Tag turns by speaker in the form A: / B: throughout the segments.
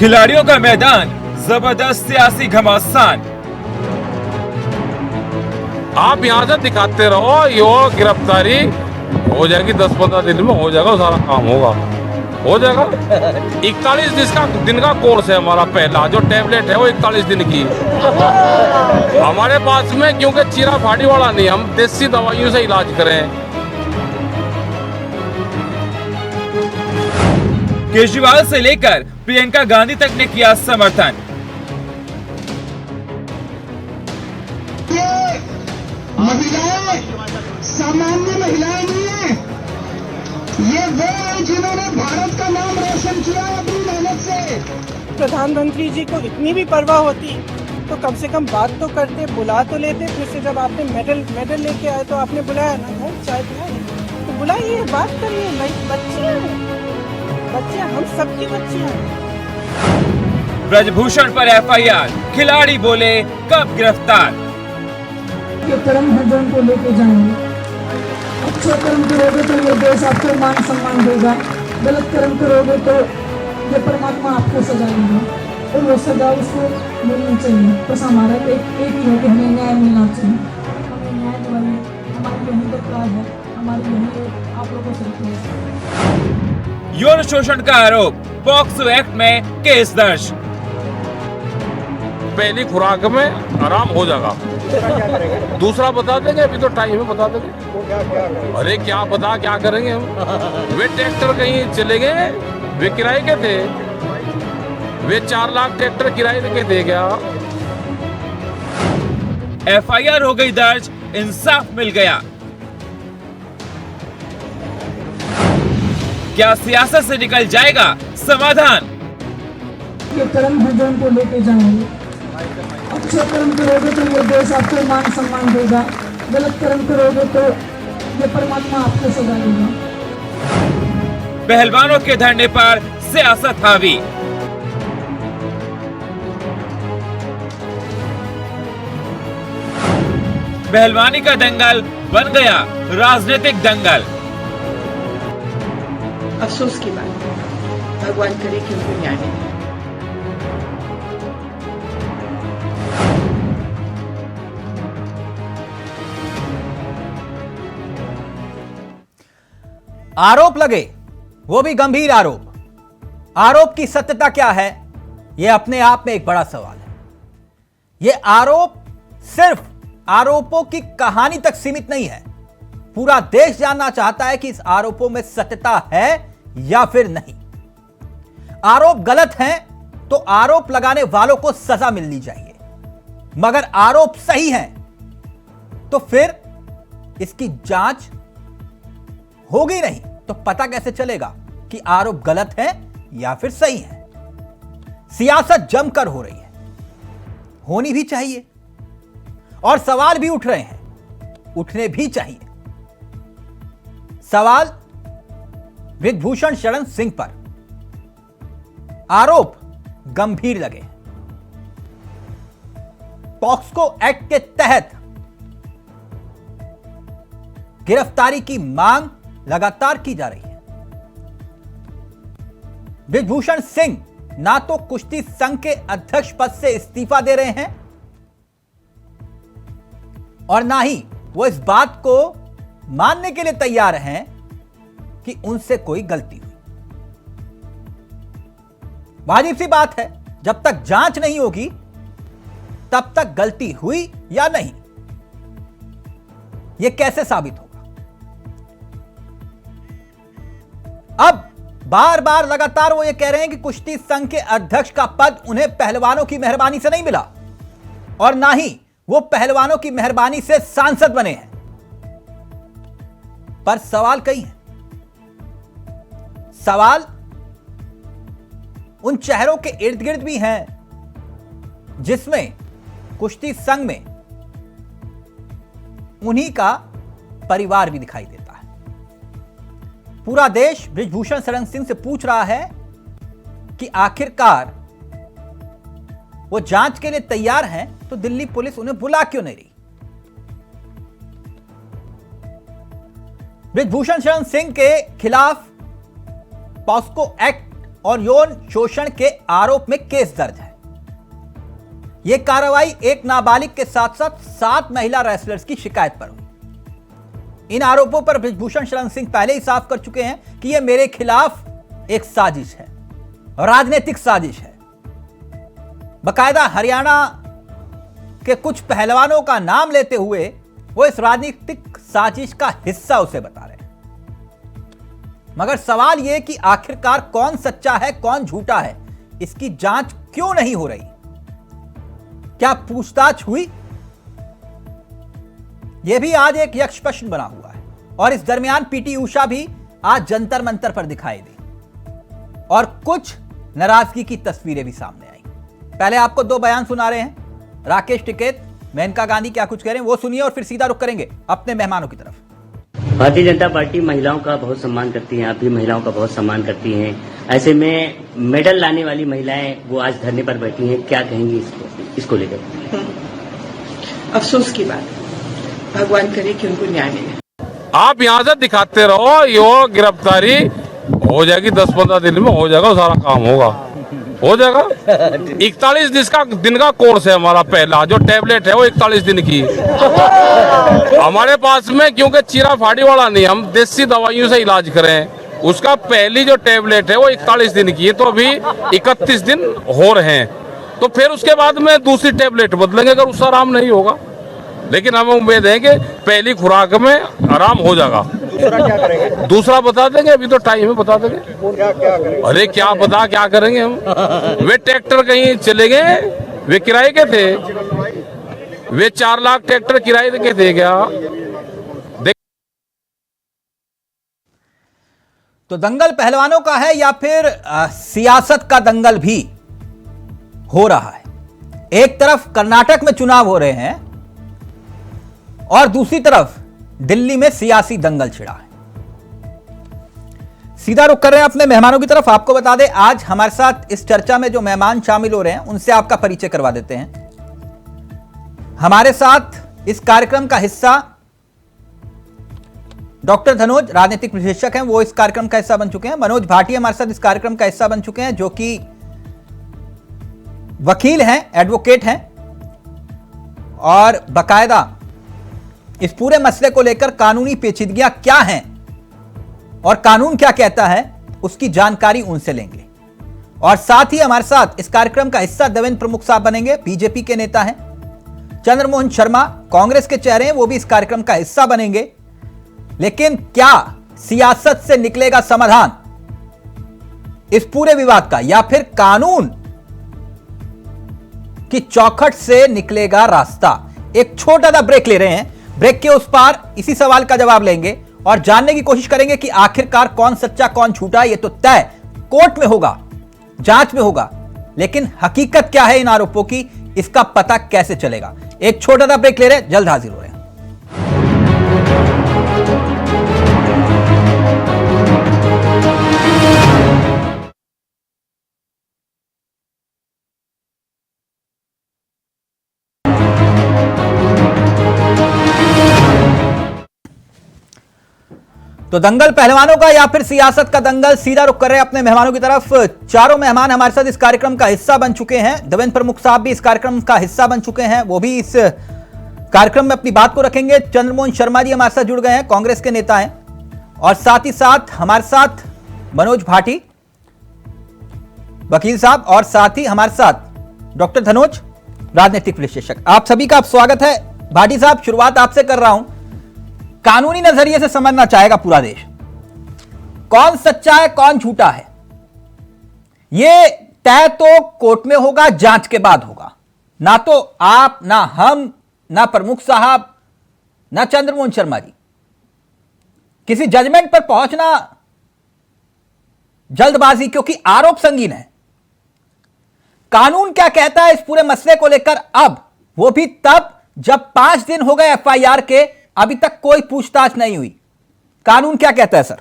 A: खिलाड़ियों का मैदान, जबरदस्त सियासी घमासान।
B: आप यहाँ से दिखाते रहो, यो गिरफ्तारी हो जाएगी 10-15 दिन में, हो जाएगा, सारा काम होगा, हो जाएगा। 41 दिन का कोर्स है हमारा, पहला जो टैबलेट है वो 41 दिन की हमारे पास में, क्योंकि चीरा फाड़ी वाला नहीं, हम देसी दवाइयों से इलाज करें।
A: केजरीवाल से लेकर प्रियंका गांधी तक ने किया समर्थन।
C: ये महिलाएं सामान्य महिलाएं नहीं है, ये वो है जिन्होंने भारत का नाम रोशन किया अपनी मेहनत से।
D: प्रधानमंत्री जी को इतनी भी परवाह होती तो कम से कम बात तो करते, बुला तो लेते। फिर से जब आपने मेडल लेके आए तो आपने बुलाया ना, घर चाय पिलाए तो बुलाइए, बात करिए। बच्चे हम सबके बच्चे हैं।
A: ब्रजभूषण पर एफआईआर, खिलाड़ी बोले कब गिरफ्तार।
E: ये कर्म है जो उनको लेके जाएंगे। अच्छे कर्म करोगे तो ये देश आपको मान सम्मान देगा, गलत कर्म करोगे तो ये परमात्मा आपको सजा देगा, और वो सजा उसको मिलनी चाहिए। बस हमारा एक ही है कि हमें न्याय मिलना चाहिए। हमें न्याय दिलाइए, हमारी यही तो प्राण है, हमारी यही आप लोगों से रिक्वेस्ट है।
A: यौन शोषण का आरोप, पॉक्सो एक्ट में केस दर्ज।
B: पहली खुराक में आराम हो जाएगा, दूसरा बता देंगे, अभी तो टाइम है, बता देंगे। अरे क्या बता, क्या करेंगे हम? वे ट्रैक्टर कहीं चले गए, वे किराए के थे, वे 4 लाख ट्रैक्टर किराए के दे गया।
A: एफआईआर हो गई दर्ज, इंसाफ मिल गया। क्या सियासत से निकल जाएगा समाधान।
E: ये कर्म है जो उनको लेके जाएंगे। अच्छे कर्म करोगे तो ये देश आपको मान सम्मान देगा, गलत कर्म करोगे तो ये परमात्मा आपको सजा देगा।
A: पहलवानों के धरने पर सियासत हावी। पहलवानी का दंगल बन गया राजनीतिक दंगल।
F: अफसोस की बात है, भगवान करे कि उनको न्याय मिले।
G: आरोप लगे, वो भी गंभीर आरोप। आरोप की सत्यता क्या है, यह अपने आप में एक बड़ा सवाल है। यह आरोप सिर्फ आरोपों की कहानी तक सीमित नहीं है। पूरा देश जानना चाहता है कि इस आरोपों में सत्यता है या फिर नहीं। आरोप गलत हैं तो आरोप लगाने वालों को सजा मिलनी चाहिए, मगर आरोप सही हैं तो फिर इसकी जांच होगी नहीं तो पता कैसे चलेगा कि आरोप गलत है या फिर सही है। सियासत जमकर हो रही है, होनी भी चाहिए, और सवाल भी उठ रहे हैं, उठने भी चाहिए। सवाल ब्रजभूषण शरण सिंह पर। आरोप गंभीर लगे। पॉक्सो एक्ट के तहत गिरफ्तारी की मांग लगातार की जा रही है। ब्रजभूषण सिंह ना तो कुश्ती संघ के अध्यक्ष पद से इस्तीफा दे रहे हैं और ना ही वो इस बात को मानने के लिए तैयार हैं कि उनसे कोई गलती हुई। वाजिब सी बात है, जब तक जांच नहीं होगी तब तक गलती हुई या नहीं यह कैसे साबित होगा। अब बार बार लगातार वो ये कह रहे हैं कि कुश्ती संघ के अध्यक्ष का पद उन्हें पहलवानों की मेहरबानी से नहीं मिला और ना ही वो पहलवानों की मेहरबानी से सांसद बने हैं। पर सवाल कई हैं। सवाल उन चेहरों के इर्द गिर्द भी हैं जिसमें कुश्ती संघ में उन्हीं का परिवार भी दिखाई देता है। पूरा देश ब्रजभूषण शरण सिंह से पूछ रहा है कि आखिरकार वो जांच के लिए तैयार हैं तो दिल्ली पुलिस उन्हें बुला क्यों नहीं रही। ब्रजभूषण शरण सिंह के खिलाफ पॉक्सो एक्ट और यौन शोषण के आरोप में केस दर्ज है। यह कार्रवाई एक नाबालिग के साथ साथ 7 महिला रेसलर्स की शिकायत पर हुई। इन आरोपों पर बृजभूषण शरण सिंह पहले ही साफ कर चुके हैं कि यह मेरे खिलाफ एक साजिश है, राजनीतिक साजिश है। बकायदा हरियाणा के कुछ पहलवानों का नाम लेते हुए वो इस राजनीतिक साजिश का हिस्सा उसे बता रहे हैं। मगर सवाल यह कि आखिरकार कौन सच्चा है कौन झूठा है, इसकी जांच क्यों नहीं हो रही? क्या पूछताछ हुई? यह भी आज एक यक्ष प्रश्न बना हुआ है। और इस दरमियान पीटी उषा भी आज जंतर मंतर पर दिखाई दी और कुछ नाराजगी की तस्वीरें भी सामने आई। पहले आपको 2 बयान सुना रहे हैं, राकेश टिकैत, मेनका गांधी क्या कुछ कह रहे हैं वो सुनिए और फिर सीधा रुख करेंगे अपने मेहमानों की तरफ।
H: भारतीय जनता पार्टी महिलाओं का बहुत सम्मान करती है, आप भी महिलाओं का बहुत सम्मान करती हैं। ऐसे में मेडल लाने वाली महिलाएं वो आज धरने पर बैठी हैं, क्या कहेंगी इसको लेकर?
F: अफसोस की बात, भगवान करे कि उनको न्याय मिले।
B: आप यहाँ से दिखाते रहो, यो गिरफ्तारी हो जाएगी 10-15 दिन में, हो जाएगा, सारा काम हो जाएगा। 41 दिन का कोर्स है हमारा, पहला जो टैबलेट है वो 41 दिन की हमारे पास में, क्योंकि चीरा फाड़ी वाला नहीं, हम देसी दवाइयों से इलाज करें। उसका पहली जो टैबलेट है वो 41 दिन की है, तो अभी 31 दिन हो रहे हैं, तो फिर उसके बाद में दूसरी टैबलेट बदलेंगे अगर उससे आराम नहीं होगा। लेकिन हमें उम्मीद है कि पहली खुराक में आराम हो जाएगा। दूसरा बता देंगे, अभी तो टाइम है, बता देंगे। अरे क्या पता क्या करेंगे हम। वे ट्रैक्टर कहीं चले गए, वे किराए के थे, वे 4 लाख ट्रैक्टर किराए के थे क्या?
G: तो दंगल पहलवानों का है या फिर सियासत का दंगल भी हो रहा है? एक तरफ कर्नाटक में चुनाव हो रहे हैं और दूसरी तरफ दिल्ली में सियासी दंगल छिड़ा है। सीधा रुख कर रहे हैं अपने मेहमानों की तरफ। आपको बता दें आज हमारे साथ इस चर्चा में जो मेहमान शामिल हो रहे हैं उनसे आपका परिचय करवा देते हैं। हमारे साथ इस कार्यक्रम का हिस्सा डॉक्टर धनोज, राजनीतिक विशेषज्ञ हैं, वो इस कार्यक्रम का हिस्सा बन चुके हैं। मनोज भाटी हमारे साथ इस कार्यक्रम का हिस्सा बन चुके हैं, जो कि वकील हैं, एडवोकेट हैं और बकायदा इस पूरे मसले को लेकर कानूनी पेचीदगियां क्या हैं और कानून क्या कहता है उसकी जानकारी उनसे लेंगे। और साथ ही हमारे साथ इस कार्यक्रम का हिस्सा देवेंद्र प्रमुख साहब बनेंगे, बीजेपी के नेता हैं। चंद्रमोहन शर्मा कांग्रेस के चेहरे हैं, वो भी इस कार्यक्रम का हिस्सा बनेंगे। लेकिन क्या सियासत से निकलेगा समाधान इस पूरे विवाद का, या फिर कानून की चौखट से निकलेगा रास्ता? एक छोटा सा ब्रेक ले रहे हैं, ब्रेक के उस पार इसी सवाल का जवाब लेंगे और जानने की कोशिश करेंगे कि आखिरकार कौन सच्चा कौन झूठा। यह तो तय कोर्ट में होगा, जांच में होगा, लेकिन हकीकत क्या है इन आरोपों की, इसका पता कैसे चलेगा? एक छोटा सा ब्रेक ले रहे हैं, जल्द हाजिर हो रहे हैं। तो दंगल पहलवानों का या फिर सियासत का दंगल, सीधा रुख कर रहे हैं अपने मेहमानों की तरफ। चारों मेहमान हमारे साथ इस कार्यक्रम का हिस्सा बन चुके हैं। देवेंद्र प्रमुख साहब भी इस कार्यक्रम का हिस्सा बन चुके हैं, वो भी इस कार्यक्रम में अपनी बात को रखेंगे। चंद्रमोहन शर्मा जी हमारे साथ जुड़ गए हैं, कांग्रेस के नेता हैं। और साथ ही साथ हमारे साथ मनोज भाटी वकील साहब, और साथ ही हमारे साथ डॉक्टर धनोज, राजनीतिक विशेषज्ञ। आप सभी का स्वागत है। भाटी साहब, शुरुआत आपसे कर रहा हूं। कानूनी नजरिए से समझना चाहेगा पूरा देश, कौन सच्चा है कौन झूठा है, यह तय तो कोर्ट में होगा, जांच के बाद होगा। ना तो आप, ना हम, ना प्रमुख साहब, ना चंद्रमोहन शर्मा जी, किसी जजमेंट पर पहुंचना जल्दबाजी, क्योंकि आरोप संगीन है। कानून क्या कहता है इस पूरे मसले को लेकर, अब वो भी तब जब 5 दिन हो गए एफआईआर के, अभी तक कोई पूछताछ नहीं हुई। कानून क्या कहता है सर?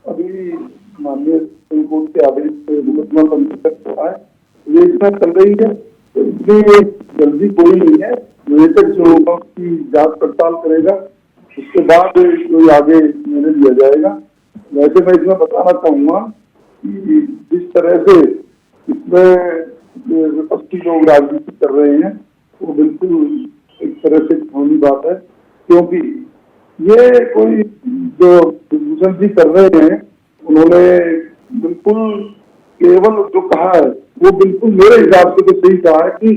I: अभी माननीय सुप्रीम कोर्ट के आदेश से मुकदमा पंजीकृत हुआ है, विवेचना चल रही है, तो इसलिए जल्दी कोई नहीं है। विवेचक जो होगा उसकी जांच पड़ताल करेगा, उसके बाद कोई आगे निर्णय लिया जाएगा। वैसे मैं इसमें बताना चाहूंगा कि जिस तरह से इसमें विपक्षी लोग राजनीति कर रहे हैं वो बिल्कुल एक तरह से घिनौनी बात है, क्योंकि ये कोई जो भूषण जी कर रहे हैं उन्होंने बिल्कुल केवल जो कहा है वो बिल्कुल मेरे हिसाब से तो सही कहा है कि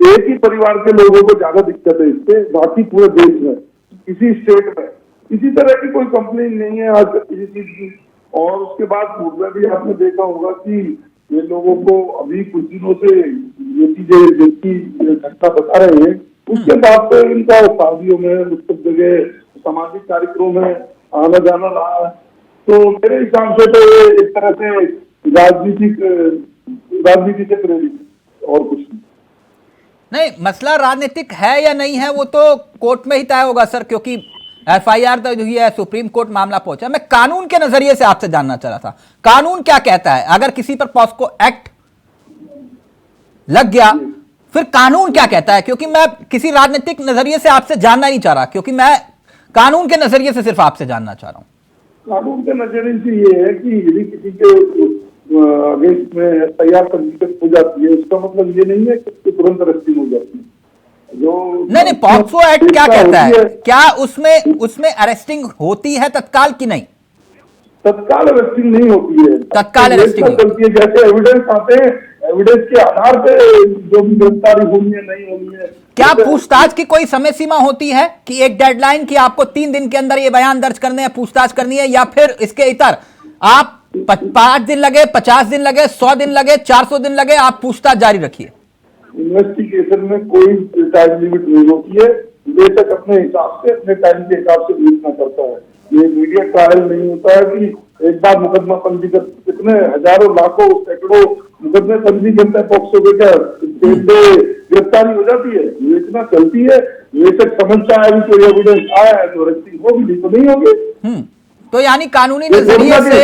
I: एक ही परिवार के लोगों को ज्यादा दिक्कत है इससे, बाकी पूरे देश में किसी स्टेट में इसी तरह की कोई कंप्लेन नहीं है आज तक किसी चीज की। और उसके बाद पूर्व भी आपने देखा होगा कि ये लोगों को अभी कुछ दिनों से ये चीजें जिसकी घटना बता रहे हैं उसके बाद तो इनका शादियों में सब जगह सामाजिक कार्यक्रमों में आना जाना रहा है। तो मेरे हिसाब से तो ये एक तरह से राजनीति से प्रेरित और कुछ
G: नहीं। मसला राजनीतिक है या नहीं है वो तो कोर्ट में ही तय होगा सर, क्योंकि एफआईआर दर्ज हुई है, सुप्रीम कोर्ट मामला पहुंचा। मैं कानून के नजरिए से आपसे जानना चाह रहा था, कानून क्या कहता है अगर किसी पर पॉस्को एक्ट लग गया, फिर कानून क्या कहता है? क्योंकि मैं किसी राजनीतिक नजरिए से आपसे जानना नहीं चाह रहा, क्योंकि मैं कानून के नजरिए से सिर्फ आपसे जानना चाह रहा हूं।
I: कानून के नजरिए से ये है कि यदि किसी के अगेंस्ट में एफआईआर पंजीकृत हो जाती है उसका मतलब ये नहीं है कि तुरंत अरेस्टिंग हो जाती है। जो
G: नहीं, पॉक्सो एक्ट क्या कहता है? क्या उसमें अरेस्टिंग होती है तत्काल की नहीं?
I: तत्काल अरेस्टिंग नहीं होती है,
G: तत्काल अरेस्टिंग
I: चलती है। जैसे एविडेंस आते हैं, एविडेंस के आधार पे जो भी गिरफ्तारी होनी है नहीं होनी है।
G: क्या पूछताछ की कोई समय सीमा होती है कि एक डेडलाइन की आपको 3 दिन के अंदर ये बयान दर्ज करने हैं, पूछताछ करनी है, या फिर इसके इतर आप 5 दिन लगे, 50 दिन लगे, 100 दिन लगे, 400 दिन लगे, आप पूछताछ जारी रखिए?
I: इन्वेस्टिगेशन में कोई टाइम लिमिट नहीं होती है, बेशक अपने हिसाब से अपने टाइम के हिसाब से देखना करता है। ये मीडिया ट्रायल नहीं होता है कि एक बार मुकदमा पंजीकृत, कितने हजारों लाखों सैकड़ों मुकदमे पंजीकृत है पॉक्सो के क्या गिरफ्तारी हो जाती है, योजना चलती है। बेशक समझ से आया कोई एविडेंस आया है तो अरेस्टिंग होगी, नहीं तो नहीं होगी।
G: तो यानी कानूनी नजरिए से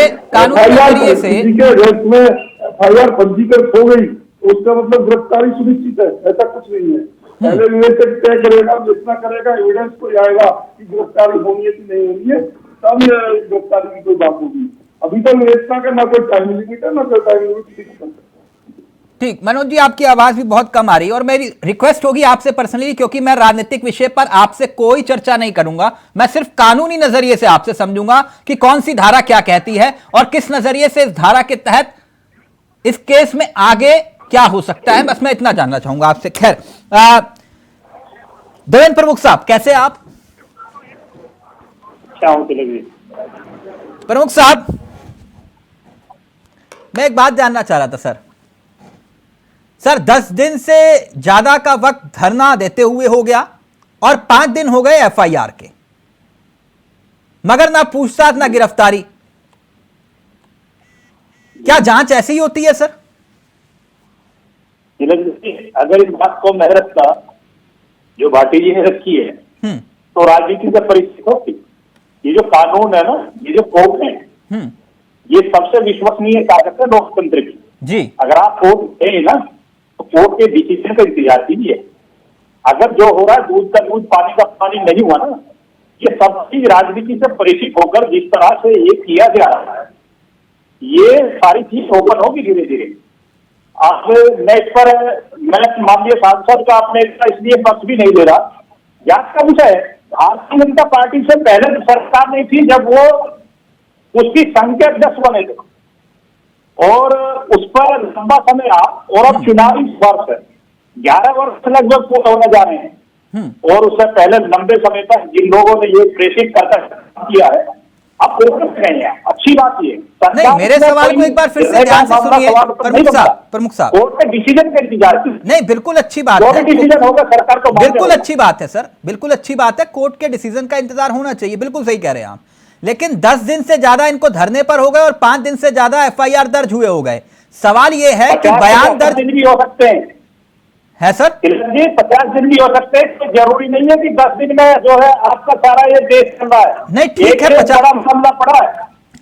I: एफआईआर पंजीकृत हो गई उसका मतलब गिरफ्तारी सुनिश्चित है, ऐसा कुछ नहीं है। पहले विवेचक तय करेगा, विवेचना करेगा, एविडेंस को आएगा कि गिरफ्तारी होनी है कि नहीं होनी है, तब गिरफ्तारी की कोई बात होगी। अभी तक विवेचना का ना कोई टाइम लिमिट है, ना कोई टाइम लिमिट।
G: ठीक, मनोज जी आपकी आवाज भी बहुत कम आ रही है और मेरी रिक्वेस्ट होगी आपसे पर्सनली, क्योंकि मैं राजनीतिक विषय पर आपसे कोई चर्चा नहीं करूंगा, मैं सिर्फ कानूनी नजरिए से आपसे समझूंगा कि कौन सी धारा क्या कहती है और किस नजरिए से इस धारा के तहत इस केस में आगे क्या हो सकता है। बस मैं इतना जानना चाहूंगा आपसे। खैर, देवेंद्र प्रमुख साहब कैसे आप? प्रमुख साहब, मैं एक बात जानना चाह रहा था सर 10 दिन से ज्यादा का वक्त धरना देते हुए हो गया और 5 दिन हो गए एफआईआर के, मगर ना पूछताछ ना गिरफ्तारी। क्या जांच ऐसी ही होती है सर?
J: अगर इस बात को मैं रखता जो भाटी जी ने रखी है तो राजनीति से परिस्थिति होती। ये जो कानून है ना, ये जो कोर्ट है, ये सबसे विश्वसनीय ताकत है लोकतंत्र की
G: जी।
J: अगर आप कोर्ट गए ना तो कोर्ट के डिसीजन का इंतजार कीजिए। अगर जो हो रहा है दूध का दूध पानी का पानी नहीं हुआ ना, ये सब चीज राजनीति से परिचित होकर जिस तरह से ये किया जा रहा है, ये सारी चीज ओपन होगी धीरे धीरे। आप मैं इस पर माननीय सांसद का आपने इसलिए पक्ष भी नहीं ले रहा, जांच का विषय है। भारतीय जनता पार्टी से पहले तो सरकार नहीं थी जब वो उसकी संख्या 10 बने थे और उस पर लंबा समय रहा, और अब चुनावी वर्ष है, 11 वर्ष लगभग पूर्ण होने जा रहे हैं। और उससे पहले लंबे समय तक जिन लोगों ने ये प्रेषित करता किया है, अब कोर्ट में गए हैं। अच्छी बात ये
G: नहीं, मेरे सवाल को एक बार फिर से ध्यान से सुनिए प्रमुख साहब।
J: कोर्ट में डिसीजन का इंतजार
G: नहीं, बिल्कुल अच्छी बात है,
J: डिसीजन होगा सरकार को,
G: बिल्कुल अच्छी बात है सर, बिल्कुल अच्छी बात है, कोर्ट के डिसीजन का इंतजार होना चाहिए, बिल्कुल सही कह रहे हैं आप। लेकिन 10 दिन से ज्यादा इनको धरने पर हो गए और 5 दिन से ज्यादा एफआईआर दर्ज हुए हो गए। सवाल यह है कि बयान दर्ज
J: भी हो सकते हैं
G: है सर
J: जी, 50 दिन भी हो सकते हैं, तो जरूरी नहीं है कि 10 दिन में जो है आपका सारा ये देश चल रहा है।
G: नहीं ठीक है, 50
J: मामला पड़ा है,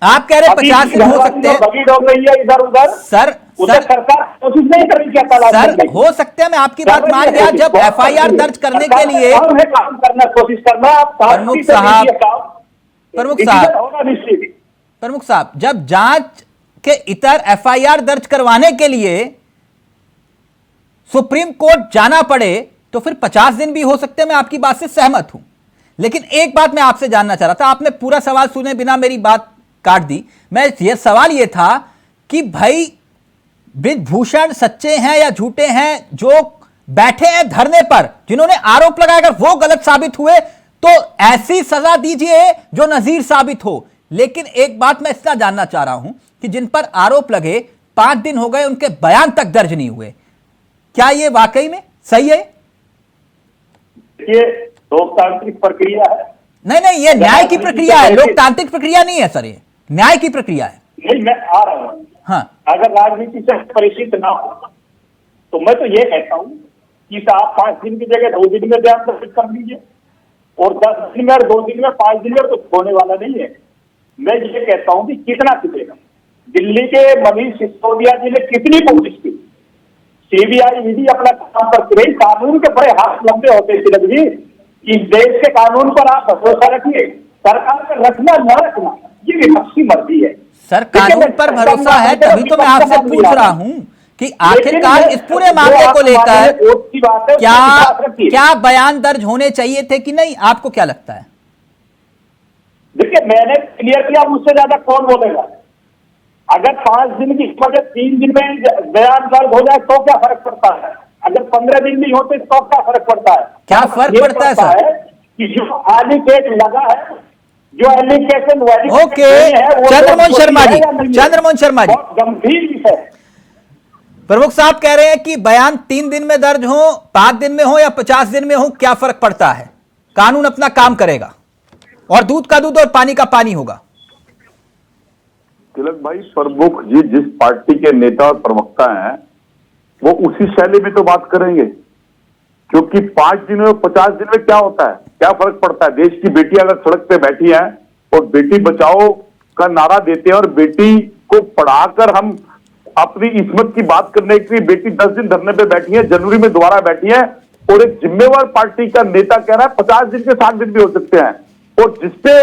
G: आप कह रहे हैं 50 दिन हो सकते हैं,
J: भीड़ हो रही है इधर उधर
G: सर
J: सरकार कोशिश नहीं कर रही क्या
G: सर हो सकते हैं, मैं आपकी बात मान गया। जब एफआईआर दर्ज करने के लिए
J: काम करना कोशिश करना, आप
G: प्रमुख साहब प्रमुख साहब, जब जांच के इतर एफआईआर दर्ज करवाने के लिए सुप्रीम कोर्ट जाना पड़े तो फिर 50 दिन भी हो सकते हैं, मैं आपकी बात से सहमत हूं। लेकिन एक बात मैं आपसे जानना चाह रहा था, आपने पूरा सवाल सुने बिना मेरी बात काट दी। मैं ये सवाल ये था कि भाई ब्रिजभूषण सच्चे हैं या झूठे हैं, जो बैठे हैं धरने पर, जिन्होंने आरोप लगाया, अगर वो गलत साबित हुए तो ऐसी सजा दीजिए जो नजीर साबित हो। लेकिन एक बात मैं इसका जानना चाह रहा हूं कि जिन पर आरोप लगे 5 दिन हो गए, उनके बयान तक दर्ज नहीं हुए, क्या ये वाकई में सही है?
J: ये लोकतांत्रिक प्रक्रिया है।
G: नहीं, ये न्याय की प्रक्रिया है, लोकतांत्रिक प्रक्रिया नहीं है सर, ये न्याय की प्रक्रिया है।
J: नहीं, मैं आ रहा हूं।
G: हाँ,
J: अगर राजनीति से परिचित ना हो तो मैं तो ये कहता हूं कि आप 5 दिन की जगह 2 दिन में बयान दर्ज कर लीजिए, और 10 दिन में और 2 दिन में 5 दिन में कुछ होने वाला नहीं है। मैं ये कहता हूं कि कितना कितेगा। दिल्ली के मनीष सिसोदिया जी ने कितनी कोशिश की, सीबीआई ईडी अपना काम करती रही। कानून के बड़े हाथ लंबे होते तिलक जी, इस देश के कानून पर आप भरोसा रखिए, सरकार का रखना न रखना ये विपक्षी मर्जी है।
G: सर कानून पर भरोसा है, तभी तो मैं आपसे पूछ रहा हूं कि आखिरकार इस पूरे मामले को लेकर क्या बयान दर्ज होने चाहिए थे कि नहीं, आपको क्या लगता है?
J: देखिए, मैंने क्लियर किया, मुझसे ज्यादा कौन बोलेगा। अगर 5 दिन की वजह 3 दिन में बयान दर्ज हो जाए तो क्या फर्क पड़ता है? अगर 15 दिन नहीं होते तो क्या फर्क पड़ता है?
G: क्या फर्क पड़ता है सर?
J: कि जो एलिगेट लगा है, जो एलिगेशन
G: ओके, चंद्रमोहन शर्मा जी, चंद्रमोहन शर्मा जी,
J: गंभीर विषय।
G: प्रमुख साहब कह रहे हैं कि बयान 3 दिन में दर्ज हो, 5 दिन में हो या 50 दिन में हो, क्या फर्क पड़ता है? कानून अपना काम करेगा और दूध का दूध और पानी का पानी होगा।
I: तिलक भाई, प्रमुख जी जिस पार्टी के नेता और प्रवक्ता हैं वो उसी शैली में तो बात करेंगे, क्योंकि 5 दिन में 50 दिन में क्या होता है, क्या फर्क पड़ता है? देश की बेटी अगर सड़क पे बैठी है और बेटी बचाओ का नारा देते हैं और बेटी को पढ़ाकर हम अपनी इस्मत की बात करने के लिए बेटी 10 दिन धरने पे बैठी है, जनवरी में दोबारा बैठी है, और एक जिम्मेवार पार्टी का नेता कह रहा है 50 दिन के 60 दिन भी हो सकते हैं, और जिसपे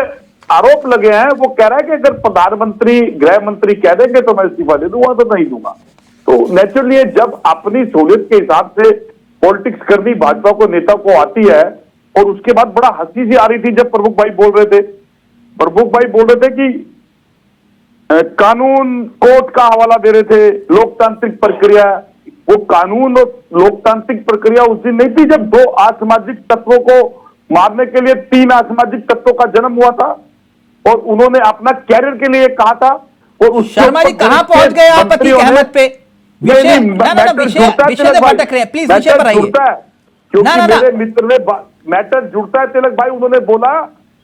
I: आरोप लगे हैं वो कह रहा है कि अगर प्रधानमंत्री गृह मंत्री कह देंगे तो मैं इस्तीफा दे दूंगा, तो नहीं दूंगा। तो नेचुरली जब अपनी सहूलियत के हिसाब से पॉलिटिक्स करनी भाजपा को, नेता को आती है, और उसके बाद बड़ा हंसी सी आ रही थी जब प्रमुख भाई बोल रहे थे। प्रमुख भाई बोल रहे थे कि कानून कोर्ट का हवाला दे रहे थे, लोकतांत्रिक प्रक्रिया। वो कानून और लोकतांत्रिक प्रक्रिया उस दिन नहीं थी जब 2 असामाजिक तत्वों को मारने के लिए 3 असामाजिक तत्वों का जन्म हुआ था, और उन्होंने अपना कैरियर के लिए कहा था। और
G: शर्मा जी कहां पहुंच गए आप पति अहमद पे? विषय से भटक रहे हैं, प्लीज विषय पर आइए।
I: क्योंकि मेरे मित्र ने मैटर जुड़ता है तिलक भाई, उन्होंने बोला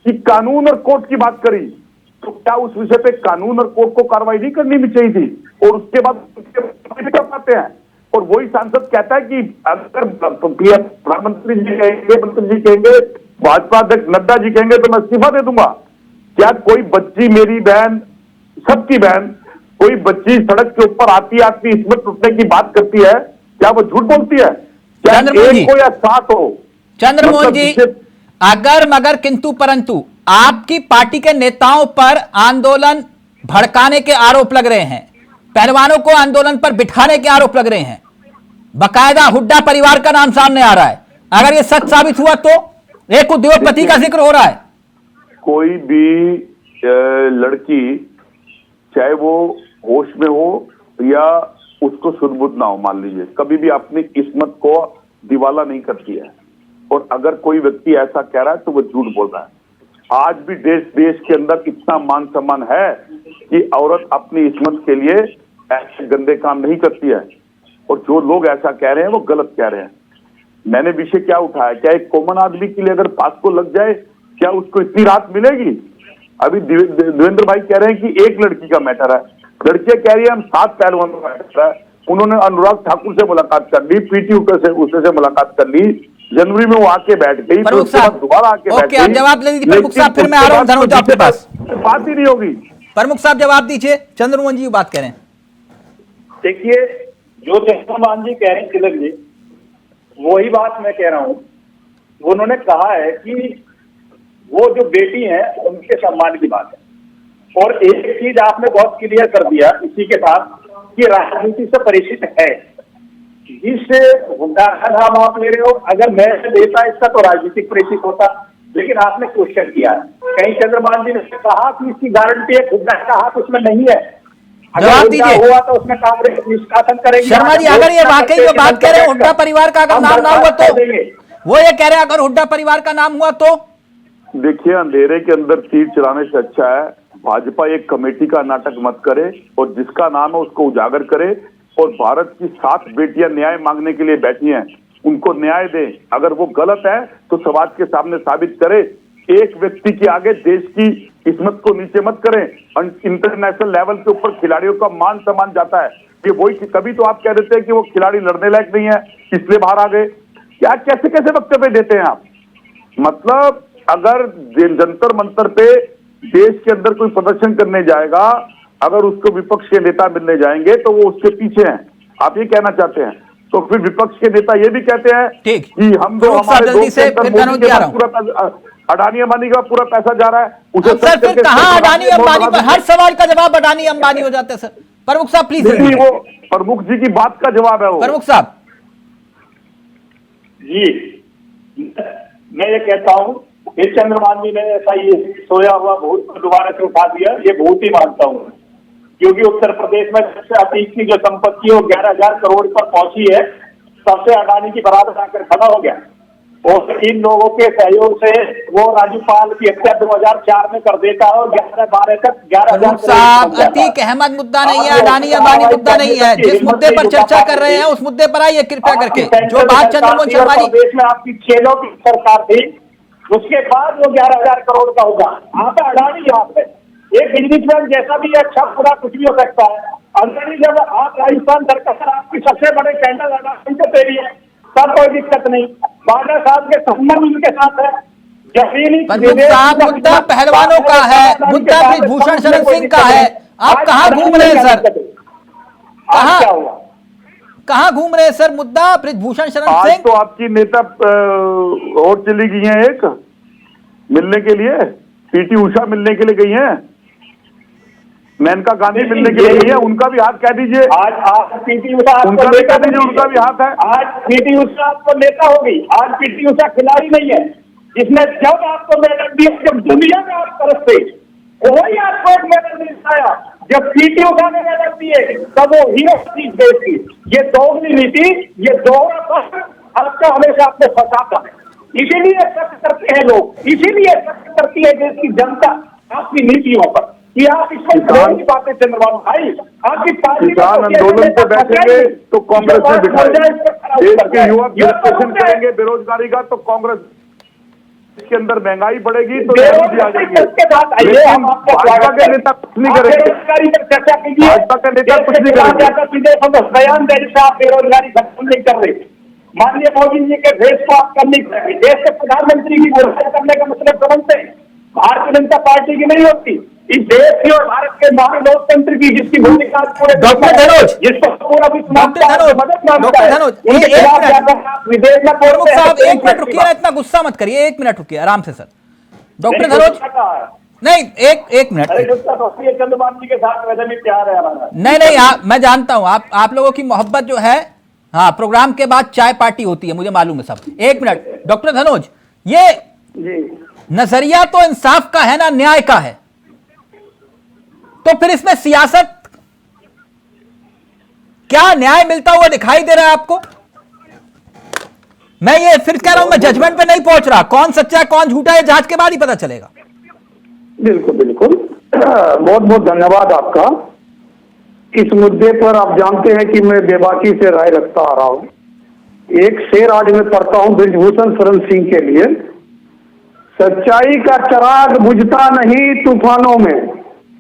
I: कि कानून और कोर्ट की बात करी, तो क्या उस विषय पे कानून और कोर्ट को कार्रवाई नहीं करनी भी चाहिए थी? और उसके बाद कर पाते हैं, और वही सांसद कहता है कि अगर प्रधानमंत्री जी कहेंगे, मंत्री जी कहेंगे, भाजपा अध्यक्ष नड्डा जी कहेंगे तो मैं इस्तीफा दे दूंगा। क्या कोई बच्ची, मेरी बहन, सबकी बहन, कोई बच्ची सड़क के ऊपर आती है, अपनी इस्मत टूटने की बात करती है, क्या वो झूठ बोलती है? क्या एक हो या 7 हो?
G: चंद्रमोहन जी, अगर मगर किंतु परंतु आपकी पार्टी के नेताओं पर आंदोलन भड़काने के आरोप लग रहे हैं, पहलवानों को आंदोलन पर बिठाने के आरोप लग रहे हैं, बकायदा हुड्डा परिवार का नाम सामने आ रहा है। अगर ये सच साबित हुआ तो एक उद्योगपति का जिक्र हो रहा है।
I: कोई भी लड़की, चाहे वो होश में हो या उसको सुध-बुध ना हो, मान लीजिए, कभी भी अपनी किस्मत को दिवाला नहीं करती है, और अगर कोई व्यक्ति ऐसा कह रहा है तो वो झूठ बोल रहा है। आज भी देश के अंदर इतना मान सम्मान है कि औरत अपनी इस्मत के लिए ऐसे गंदे काम नहीं करती है, और जो लोग ऐसा कह रहे हैं वो गलत कह रहे हैं। मैंने विषय क्या उठाया, क्या एक कॉमन आदमी के लिए अगर पास्को लग जाए क्या उसको इतनी राहत मिलेगी? अभी देवेंद्र भाई कह रहे हैं कि एक लड़की का मैटर है, लड़कियां कह रही है हम 7 पहलवानों का मैटर है। उन्होंने अनुराग ठाकुर से मुलाकात कर ली, पीटी उषा से मुलाकात कर ली, जनवरी में वो आके बैठ गई, तो उसके बाद दोबारा आके बैठ गई।
G: जवाब ले लीजिए प्रमुख साहब, फिर मैं आ रहा हूं धनुष आपके पास।
I: बात ही नहीं होगी।
G: प्रमुख साहब जवाब दीजिए, चंद्रमोहन जी बात करें।
J: देखिए, जो चंद्रमोहन जी कह रहे हैं तिलक जी, वही बात मैं कह रहा हूं। उन्होंने कहा है कि वो जो बेटी है उनके सम्मान की बात है, और एक चीज आपने बहुत क्लियर कर दिया इसी के साथ कि राजनीति से परिचित है। जिस हुड्डा का नाम आप ले रहे हो, अगर मैं लेता इसका तो राजनीतिक परिचित होता, लेकिन आपने क्वेश्चन किया। कहीं चंद्रमान जी ने कहा कि इसकी गारंटी है, हुड्डा का हाथ उसमें नहीं है।
G: जवाब दीजिए।
J: हुआ तो उसमें कांग्रेस निष्कासन करेगी।
G: शर्मा जी, अगर ये वाकई में बात कह रहे हैं हुड्डा परिवार का अगर नाम ना हुआ तो, वो ये कह रहे हैं अगर हुड्डा परिवार का नाम हुआ तो?
I: देखिए, अंधेरे के अंदर तीर चलाने से अच्छा है भाजपा एक कमेटी का नाटक मत करे और जिसका नाम है उसको उजागर करे। और भारत की 7 बेटियां न्याय मांगने के लिए बैठी हैं, उनको न्याय दे। अगर वो गलत है तो समाज के सामने साबित करे। एक व्यक्ति के आगे देश की किस्मत को नीचे मत करें। इंटरनेशनल लेवल के ऊपर खिलाड़ियों का मान सम्मान जाता है। ये वही, तभी तो आप कह देते हैं कि वो खिलाड़ी लड़ने लायक नहीं है इसलिए बाहर आ गए। क्या कैसे कैसे वक्तव्य देते हैं आप? मतलब अगर जंतर मंतर पे देश के अंदर कोई प्रदर्शन करने जाएगा, अगर उसको विपक्ष के नेता मिलने जाएंगे तो वो उसके पीछे हैं, आप ये कहना चाहते हैं? तो फिर विपक्ष के नेता ये भी कहते हैं कि हम दो हमारे दोस्त पूरा अडानी अंबानी का पूरा पैसा जा रहा है उसे।
G: सर फिर कहां अडानी अंबानी पर हर सवाल का जवाब अडानी अंबानी हो जाते हैं? सर प्रमुख साहब प्लीज।
I: वो प्रमुख जी की बात का जवाब है वो।
G: प्रमुख साहब
J: जी, मैं ये कहता हूँ कि चंद्रमान जी ने ऐसा ये सोया हुआ भूत को दोबारा से उठा दिया, ये भूत ही मानता हूँ। क्योंकि उत्तर प्रदेश में सबसे अतीत की जो संपत्ति है वो 11,000 करोड़ पर पहुंची है, सबसे अडानी की बराबर आकर खड़ा हो गया। और इन लोगों के सहयोग से वो राज्यपाल की हत्या 2004 में कर देता है और 11-12 तक 11,000
G: साहब अतीक अहमद मुद्दा नहीं है, अडानी अंबानी मुद्दा नहीं है। जिस मुद्दे पर चर्चा कर रहे हैं उस मुद्दे पर आइए कृपया करके। जो बात चंद्रमोहन शर्मा जी,
J: देश में आपकी 6 लोग की सरकार थी, उसके बाद वो 11,000 करोड़ का होगा। आप अडानी यहाँ पे एक बिजनेसमैन जैसा भी अच्छा पूरा कुछ भी हो सकता है। अडानी जब आप राजस्थान सरकार आपकी सबसे बड़े टेंडर अडानी से दे रही है तब कोई दिक्कत नहीं। बाला साहब के संबंध उनके साथ है।
G: मुद्दा पहलवानों का है, मुद्दा ब्रिजभूषण शरण सिंह का है। आप कहाँ घूम रहे हैं सर? कहाँ घूम रहे हैं सर? मुद्दा ब्रिजभूषण शरण सिंह।
I: तो आपकी नेता और चली गई हैं एक मिलने के लिए, पीटी उषा मिलने के लिए गई हैं, मेनका गांधी मिलने के लिए गई है। उनका भी हाथ कह दीजिए।
J: आज पीटी उषा
I: उनका भी कह दीजिए, उनका भी हाथ है।
J: आज पीटी उषा आपको नेता होगी। आज पीटी उषा खिलाड़ी नहीं है जिसने जब आपको मेडल दिया, जब दुनिया में आप तरफते कोई आपको एक मेडल नहीं पाया। जब पीटी उषा ने मेडल दिए तब वो हीरो थी देश की। ये दोगली नीति, ये दोहरा आपका हमेशा आपको फंसाता है। इसीलिए शक करते हैं लोग, इसीलिए शक करती है देश की जनता आपकी नीतियों पर कि आप इसको नहीं पाते। चंद्रबाबू भाई आपकी पार्टी
I: किसान आंदोलन पे बैठेंगे तो कांग्रेस में बिठाएंगे। देश के युवा डिस्कशन करेंगे बेरोजगारी का तो कांग्रेस के अंदर महंगाई बढ़ेगी तो भी आ जाएगी। भाजपा के नेता कुछ नहीं करेंगे।
J: बेरोजगारी पर चर्चा कीजिए।
I: भाजपा के नेता कुछ नहीं करेंगे।
J: बयान देने से आप बेरोजगारी खत्म नहीं कर रहे। माननीय मोदी जी के भेष को आप कर नहीं करेंगे। देश के प्रधानमंत्री की घोषणा करने का मतलब समझते हैं भारतीय जनता पार्टी की नहीं होती। इस देश की और भारत के महान लोकतंत्र की जिसकी भूमिका पूरे
G: डॉक्टर धनोज,
J: जिसको पूरा विश्व
G: डॉक्टर धनोज,
J: विदेश में
G: प्रमुख साहब 1 मिनट रुकिए ना, इतना गुस्सा मत करिए। 1 मिनट रुकिए आराम से सर। डॉक्टर धनोज नहीं, एक मिनट।
J: चंद्रबाबू जी के साथ वैसे भी प्यार है हमारा।
G: नहीं, मैं जानता हूं आप लोगों की मोहब्बत जो है। हाँ, प्रोग्राम के बाद चाय पार्टी होती है, मुझे मालूम है सब। 1 मिनट डॉक्टर धनोज, ये नजरिया तो इंसाफ का है ना, न्याय का है, तो फिर इसमें सियासत, क्या न्याय मिलता हुआ दिखाई दे रहा है आपको? मैं ये फिर कह रहा हूं, मैं जजमेंट पे नहीं पहुंच रहा। कौन सच्चा है कौन झूठा है जांच के बाद ही पता चलेगा।
I: बिल्कुल बिल्कुल, बहुत बहुत धन्यवाद आपका। इस मुद्दे पर आप जानते हैं कि मैं बेबाकी से राय रखता आ रहा हूं। एक शेर आज मैं पढ़ता हूं ब्रिजभूषण शरण सिंह के लिए। सच्चाई का चिराग बुझता नहीं तूफानों में,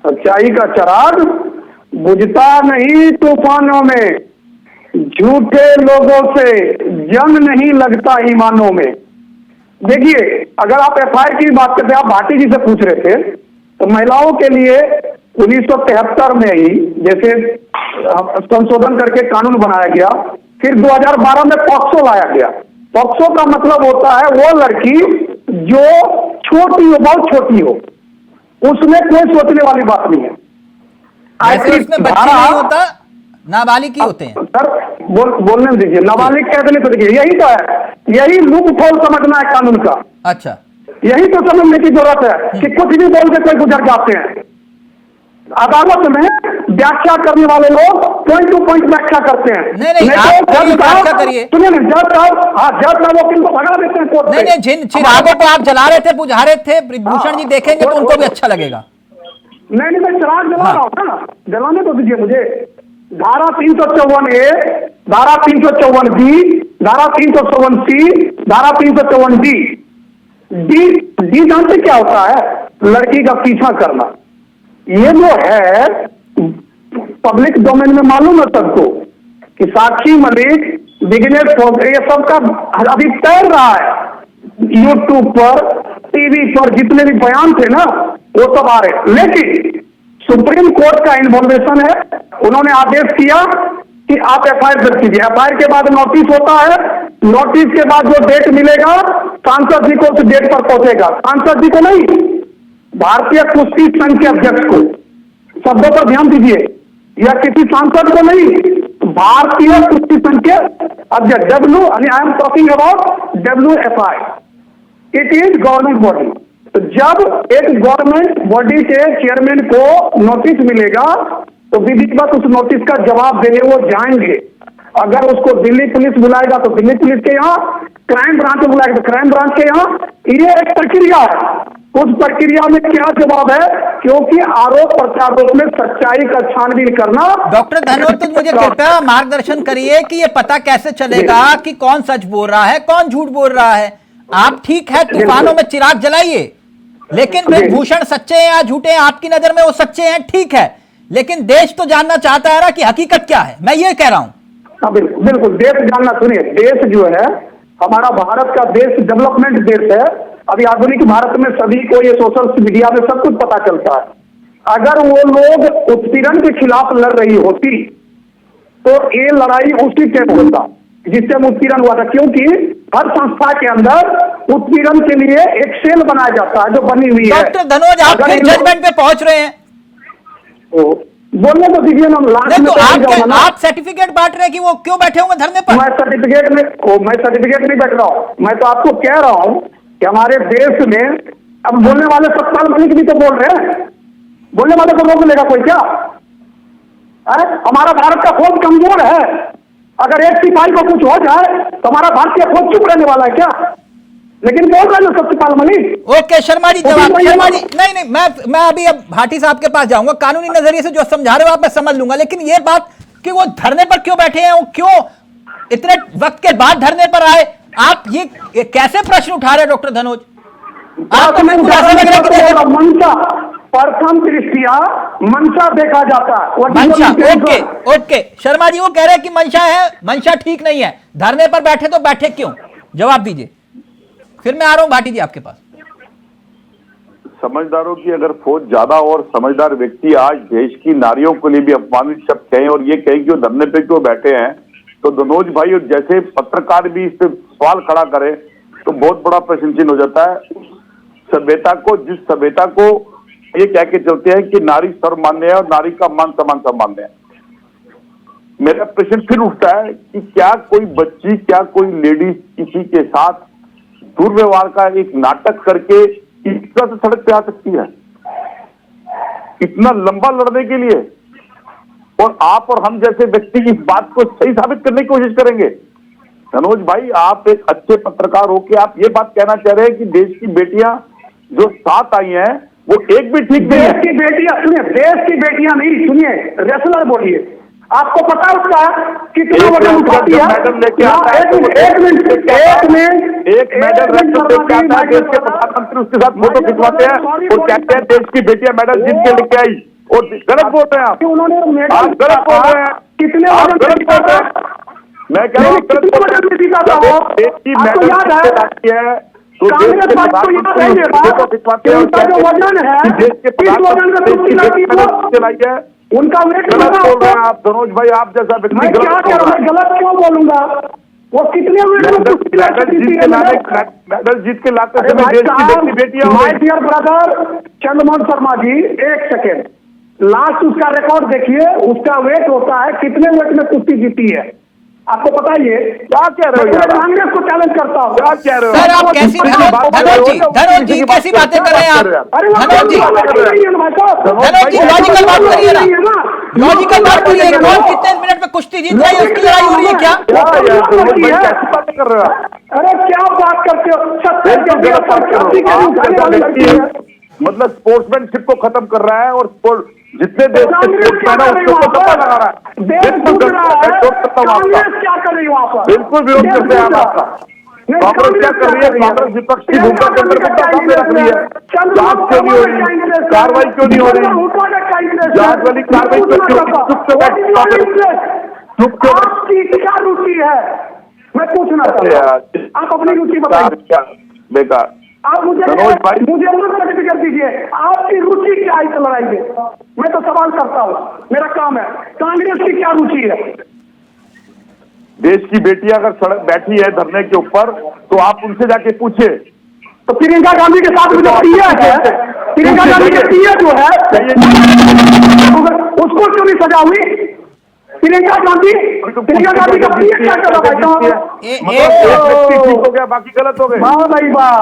I: सच्चाई का चिराग बुझता नहीं तूफानों में, झूठे लोगों से जंग नहीं लगता ईमानों में। देखिए, अगर आप एफआईआर की बात करते हैं, आप भाटी जी से पूछ रहे थे, तो महिलाओं के लिए 1973 में ही जैसे संशोधन करके कानून बनाया गया, फिर 2012 में पॉक्सो लाया गया। पॉक्सो का मतलब होता है वो लड़की जो छोटी हो, बहुत छोटी हो,
C: उसमें कोई सोचने वाली बात नहीं है।
G: ऐसे उसमें बच्चे नहीं होता, नाबालिग ही होते हैं।
C: सर बोलने दीजिए, नाबालिग कह देने तो देखिए, यही तो है, यही लूप होल समझना है कानून का।
G: अच्छा,
C: यही तो समझने की जरूरत है कि कुछ भी बोल के कोई गुजर जाते हैं। अदालत में व्याख्या करने वाले लोग पॉइंट टू पॉइंट व्याख्या करते हैं।
G: नहीं, आप करिए, व्याख्या करिए।
C: सुनिए ना, जज साहब वकील को भगा देते हैं कोर्ट से।
G: नहीं, जिन चिरागों को आप जला रहे थे, बुझा रहे थे, भूषण जी देखेंगे तो उनको भी अच्छा लगेगा।
C: नहीं, मैं चिराग जला रहा हूँ ना, जलाने तो दीजिए मुझे। धारा 354A, धारा 354B, धारा 354C, धारा 354D। डी जानते क्या होता है? लड़की का पीछा करना। ये जो है पब्लिक डोमेन में मालूम है सबको कि साक्षी मलिक, विघ्नेश फोगरे, ये सबका अभी तैर रहा है यूट्यूब पर, टीवी पर, जितने भी बयान थे ना वो सब आ रहे। लेकिन सुप्रीम कोर्ट का इन्वॉल्वेशन है। उन्होंने आदेश किया कि आप एफआईआर दर्ज कीजिए। एफआईआर के बाद नोटिस होता है, नोटिस के बाद जो डेट मिलेगा सांसद जी को उस डेट पर पहुंचेगा। सांसद जी को नहीं, भारतीय कुश्ती संघ के अध्यक्ष को, शब्दों पर ध्यान दीजिए, या किसी सांसद को नहीं, भारतीय कुश्ती संघ के अध्यक्ष, I am talking about WFI। It is government body. तो जब एक गवर्नमेंट बॉडी के चेयरमैन को नोटिस मिलेगा तो विधिवत उस नोटिस का जवाब देने वो जाएंगे। अगर उसको दिल्ली पुलिस बुलाएगा तो दिल्ली पुलिस के यहाँ, क्राइम ब्रांच में बुलाएगा तो क्राइम ब्रांच के यहाँ। ये एक प्रक्रिया है। उस प्रक्रिया में क्या जवाब है, क्योंकि आरोप प्रत्यारोप में सच्चाई का छानबीन करना।
G: डॉक्टर धनोज, तो मुझे कृपया मार्गदर्शन करिए कि ये पता कैसे चलेगा कि कौन सच बोल रहा है, कौन झूठ बोल रहा है। आप ठीक है, तूफानों में चिराग जलाइए, लेकिन भूषण सच्चे हैं या झूठे हैं, आपकी नजर में वो सच्चे हैं, ठीक है, लेकिन देश तो जानना चाहता है ना कि हकीकत क्या है। मैं ये कह रहा हूं।
C: हाँ, बिल्कुल देश जानना। सुनिए, देश जो है हमारा, भारत का देश डेवलपमेंट देश है। अभी आधुनिक भारत में सभी को ये सोशल मीडिया में सब कुछ पता चलता है। अगर वो लोग उत्पीड़न के खिलाफ लड़ रही होती तो ये लड़ाई उसी टाइम होता जिससे उत्पीड़न हुआ था, क्योंकि हर संस्था के अंदर उत्पीड़न के लिए एक सेल बनाया जाता है जो बनी हुई है।
G: डॉक्टर धनोज, आप फिर जजमेंट पे पहुंच रहे हैं।
C: बोलने तो दीजिए ना, लास्ट में
G: आप सर्टिफिकेट बांट रहे हैं कि वो क्यों बैठे हुए धरने पर?
C: मैं सर्टिफिकेट नहीं बैठ रहा हूँ। मैं तो आपको कह रहा हूँ कि हमारे देश में अब बोलने वाले सतपाल मलिक भी तो बोल रहे हैं। बोलने वाले को रोक लेगा कोई क्या? हमारा भारत का फौज कमजोर है। अगर एक सिपाही को कुछ हो जाए तो हमारा भारतीय फौज चुप रहने वाला है क्या? लेकिन बोल रहे हैं सत्यपाल मलिक।
G: ओके शर्मा जी, जवाब। शर्मा जी, नहीं, मैं अभी अब भाटी साहब के पास जाऊंगा। कानूनी नजरिए से जो समझा रहे हो आप मैं समझ लूंगा, लेकिन ये बात कि वो धरने पर क्यों बैठे हैं, वो क्यों इतने वक्त के बाद धरने पर आए, आप ये कैसे प्रश्न उठा रहे हैं डॉक्टर धनोज? आपको
C: मंशा, प्रथम दृष्टिया मंशा देखा जाता है।
G: मंशा, ओके शर्मा जी, वो कह रहे हैं कि मंशा है, मंशा ठीक नहीं है, धरने पर बैठे तो बैठे क्यों? जवाब दीजिए, फिर मैं आ रहा हूं भाटी जी आपके पास।
I: समझदारों की अगर फौज ज्यादा और समझदार व्यक्ति आज देश की नारियों को लिए भी अपमानित शब्द कहें और ये कहें कि वो धरने पे क्यों बैठे हैं, तो धनोज भाई और जैसे पत्रकार भी इस पे सवाल खड़ा करें तो बहुत बड़ा प्रश्न चिन्ह हो जाता है। सभ्यता को, जिस सभ्यता को ये कह के चलते हैं कि नारी सर्वमान्य है और नारी का मान सम्मान सम्मान्य है, मेरा प्रश्न फिर उठता है कि क्या कोई बच्ची, क्या कोई लेडीज किसी के साथ दुर्व्यवहार का एक नाटक करके इस तरह से सड़क पे आ सकती है इतना लंबा लड़ने के लिए? और आप और हम जैसे व्यक्ति इस बात को सही साबित करने की कोशिश करेंगे। धनोज भाई, आप एक अच्छे पत्रकार हो के आप ये बात कहना चाह रहे हैं कि देश की बेटियां जो साथ आई हैं वो एक भी ठीक नहीं है।
C: देश की बेटियां, सुनिए, देश की बेटियां नहीं, सुनिए, रेसलर बोलिए। आपको पता उसका कितना वजन उठाती है?
I: मैडल लेके आता है,
C: एक मेडल
I: प्रधानमंत्री उसके साथ फोटो खिंचवाते हैं और कहते हैं देश की बेटियां मेडल जीत के लेके आई, और गलत बोल रहे हैं आप। आप गलत बोल रहे हैं,
C: कितने
I: आप गलत बोल रहे हैं। मैं कह रहा हूँ देश की मेडल है तो
C: कांग्रेस पार्टी को याद है
I: फोटो खिंचवाते हैं और कहते हैं देश के प्रधानमंत्री चलाई है।
C: उनका वेट
I: गलत बोल रहे हैं आप धनोज भाई, आप जैसा व्यक्ति
C: मैं क्या कह रहा हूँ, गलत क्यों बोलूंगा? वो कितने
I: मेडल जीत के लाते समय देश की बेटियां।
C: My dear brother Chandramohan Sharma ji, एक सेकेंड, लास्ट उसका रिकॉर्ड देखिए, उसका वेट होता है कितने वेट में कुश्ती जीती है, आपको पता ही है।
I: क्या कह रहे हो?
C: कांग्रेस को चैलेंज करता हूँ।
I: क्या कह रहे हो
G: सर? आप कैसी धनोज जी कैसी बातें कर रहे हैं आप? धनोज जी लॉजिकल बात करिए ना, लॉजिकल बात करिए। कौन कितने मिनट में कुश्ती जीत रही है, उसकी लड़ाई हो रही है क्या?
I: कर रहे हो?
C: अरे क्या बात करते हो?
I: मतलब स्पोर्ट्समैनशिप को खत्म कर रहा है और जितने देश के स्पोर्ट्समैन है उसको सत्ता लगा रहा है। बिल्कुल
C: क्या कर रही हो आप?
I: बिल्कुल विरोध करते हैं आपका। कांग्रेस क्या कर रही है? कांग्रेस विपक्ष की भूमिका के अंदर मुद्दा सामने रख रही है। जांच क्यों नहीं हो रही? कार्रवाई क्यों नहीं हो रही? जांच वाली कार्रवाई क्यों नहीं हो रही? चुप क्यों?
C: आपकी क्या रुचि है, मैं पूछना चाहता हूँ, आप अपनी रुचि बताइए।
I: बेकार
C: आप मुझे सर्टिफिकेट दीजिए, आपकी रुचि क्या है इस लड़ाई में? मैं तो सवाल करता हूँ, मेरा काम है। कांग्रेस की क्या रुचि है?
I: देश की बेटियां अगर सड़क बैठी है धरने के ऊपर तो आप उनसे जाके पूछे।
C: तो प्रियंका गांधी के साथ जो पीए है, प्रियंका गांधी के पीए जो है, उसको क्यों नहीं सजा हुई? प्रियंका गांधी का पीए क्या कर रहा है?
I: ठीक हो गया, बाकी गलत हो गए।
C: वाह भाई वाह,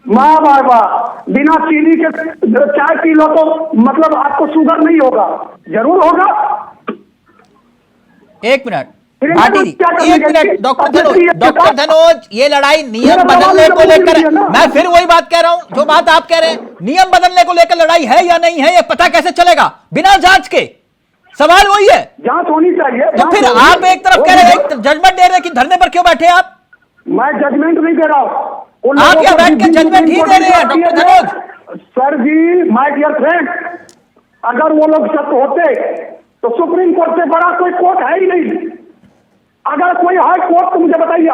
C: वाह वाह वाह, बिना चीनी के चाय पी लो तो मतलब आपको शुगर नहीं होगा? जरूर होगा।
G: एक मिनट भाटी जी, एक मिनट। डॉक्टर धनोज, ये लड़ाई नियम बदलने को लेकर, मैं फिर वही बात कह रहा हूं जो बात आप कह रहे हैं, नियम बदलने को लेकर लड़ाई है या नहीं है, ये पता कैसे चलेगा बिना जांच के? सवाल वही है,
C: जांच होनी चाहिए।
G: तो फिर आप एक तरफ कह रहे हैं, जजमेंट दे रहे हैं कि धरने पर क्यों बैठे आप?
C: मैं जजमेंट नहीं दे रहा हूँ,
G: आप यहाँ बैठ के जजमेंट ही दे रहे हैं doctor Dhanoj.
C: Sir ji, my dear friend, अगर वो लोग सत्य होते तो सुप्रीम कोर्ट से बड़ा कोई कोर्ट है ही नहीं। अगर कोई हाई कोर्ट तो मुझे बताइए।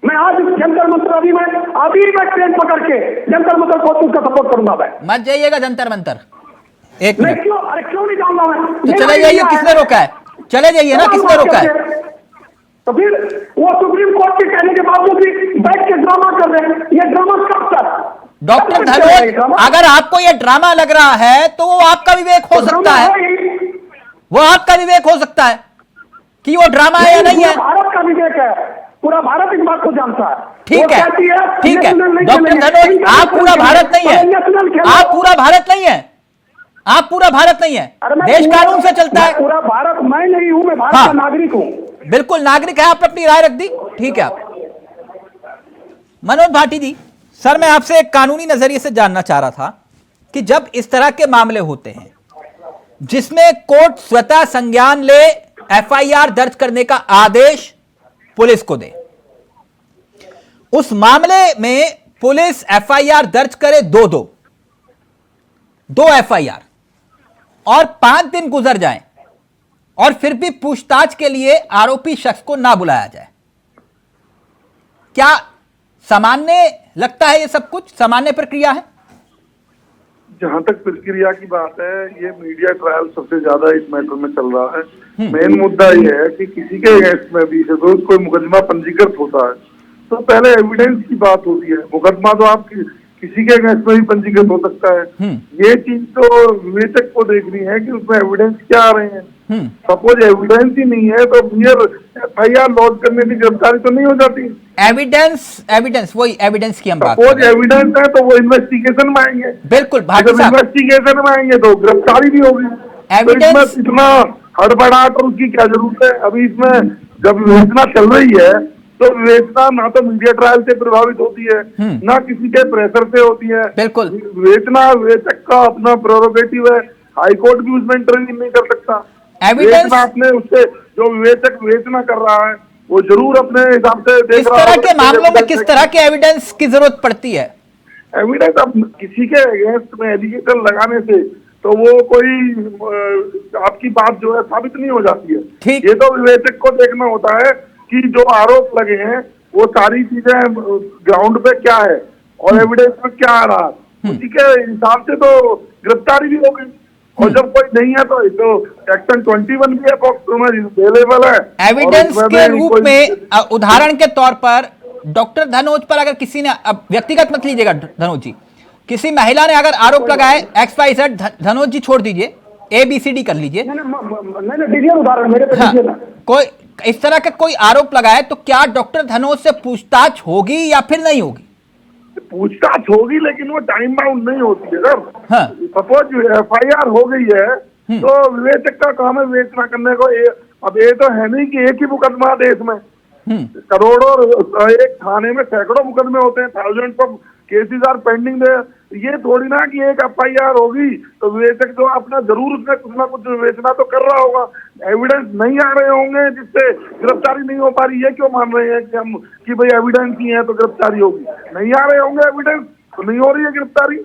C: मैं आज जंतर मंतर अभी मैं ट्रेन पकड़ के जंतर मंतर को उसका सपोर्ट करूंगा। मैं
G: मत जाइएगा जंतर मंतर, एक मिनट।
C: क्यों नहीं जाऊंगा मैं?
G: तो चले जाइए, किसने रोका है? चले जाइए ना, किसने रोका है?
C: तो फिर वो सुप्रीम कोर्ट के कहने के बावजूद भी बैठ के ड्रामा कर रहे हैं। ये ड्रामा कब तक?
G: डॉक्टर धनोज, अगर आपको ये ड्रामा लग रहा है तो वो आपका विवेक हो सकता है, वो आपका विवेक हो सकता है कि वो ड्रामा है या नहीं है।
C: भारत का विवेक है, पूरा भारत इस बात को जानता है।
G: ठीक है, ठीक है डॉक्टर धनोज, आप पूरा भारत नहीं है, आप पूरा भारत नहीं है, आप पूरा भारत नहीं है। देश कानून से चलता है।
C: पूरा भारत मैं नहीं हूं, मैं भारत का नागरिक हूं।
G: बिल्कुल नागरिक है, आपने अपनी राय रख दी, ठीक है। आप मनोज भाटी जी, सर मैं आपसे एक कानूनी नजरिए से जानना चाह रहा था कि जब इस तरह के मामले होते हैं जिसमें कोर्ट स्वतः संज्ञान ले, एफआईआर दर्ज करने का आदेश पुलिस को दे, उस मामले में पुलिस एफआईआर दर्ज करे दो एफआईआर और 5 दिन गुजर जाएं और फिर भी पूछताछ के लिए आरोपी शख्स को ना बुलाया जाए, क्या सामान्य लगता है? ये सब कुछ सामान्य प्रक्रिया है?
I: जहाँ तक प्रक्रिया की बात है, ये मीडिया ट्रायल सबसे ज्यादा इस मैटर में चल रहा है। मेन मुद्दा ये है कि किसी के अगेंस्ट में भी रोज कोई मुकदमा पंजीकृत होता है तो पहले एविडेंस की बात होती है। मुकदमा तो आप किसी के अगेंस्ट में भी पंजीकृत हो सकता है। ये चीज तो विवेचक को देखनी है कि उसमें एविडेंस क्या आ रहे हैं। सपोज एविडेंस ही नहीं है तो एफआईआर लॉन्च करने की गिरफ्तारी तो नहीं हो जाती।
G: एविडेंस वही एविडेंस की हम बात
I: सपोज एविडेंस है तो वो इन्वेस्टिगेशन में आएंगे।
G: बिल्कुल भाटी साहब,
I: इन्वेस्टिगेशन में आएंगे तो गिरफ्तारी भी होगी।
G: एविडेंस
I: तो इतना हड़बड़ाहट और उसकी क्या जरूरत है? अभी इसमें जब विवेचना चल रही है तो विवेचना ना तो मीडिया ट्रायल से प्रभावित होती है ना किसी के प्रेशर से होती है।
G: बिल्कुल
I: विवेचना विवेचक का अपना प्रेरोगेटिव है, हाईकोर्ट भी उसमें इंटरव्यू नहीं कर सकता।
G: एविडेंस
I: अपने उससे जो विवेचक विवेचना कर रहा है वो जरूर अपने हिसाब से देख
G: इस तरह के मामलों में किस तरह के एविडेंस की जरूरत पड़ती है?
I: एविडेंस अब किसी के अगेंस्ट में एलिगेशन लगाने से तो वो कोई आपकी बात जो है साबित नहीं हो जाती है। ये तो विवेचक को देखना होता है कि जो आरोप लगे हैं वो सारी चीजें ग्राउंड पे क्या है और एविडेंस में क्या आ रहा है, उसी के हिसाब से तो गिरफ्तारी भी हो गई। और जब कोई नहीं है तो सेक्शन 21 भी है पॉक्सो में अवेलेबल है।
G: एविडेंस के रूप में उदाहरण के तौर पर डॉक्टर धनोज पर अगर किसी ने, अब व्यक्तिगत मत लीजिएगा धनोज जी, किसी महिला ने अगर आरोप लगाए XYZ, धनोज जी छोड़ दीजिए, ABCD कर लीजिए,
C: नहीं दीजिए उदाहरण मेरे पे दीजिए ना।
G: कोई इस तरह का कोई आरोप लगाए तो क्या डॉक्टर धनोज से पूछताछ होगी या फिर नहीं होगी?
I: पूछताछ होगी, लेकिन वो टाइम बाउंड नहीं होती है सर।
G: हाँ।
I: सपोज FIR हो गई है तो विवेचक का काम है विवेचना करने को। अब ये तो है नहीं कि एक ही मुकदमा देश में, करोड़ों, एक थाने में सैकड़ों मुकदमे होते हैं, thousands of cases are pending there. ये थोड़ी ना कि एक FIR होगी तो विवेचक जो अपना जरूर उसमें कुछ ना कुछ विवेचना तो कर रहा होगा। एविडेंस नहीं आ रहे होंगे जिससे गिरफ्तारी नहीं हो पा रही है, क्यों मान रहे हैं कि हम कि भाई एविडेंस ही है तो गिरफ्तारी होगी? नहीं आ रहे होंगे एविडेंस तो नहीं हो रही है गिरफ्तारी।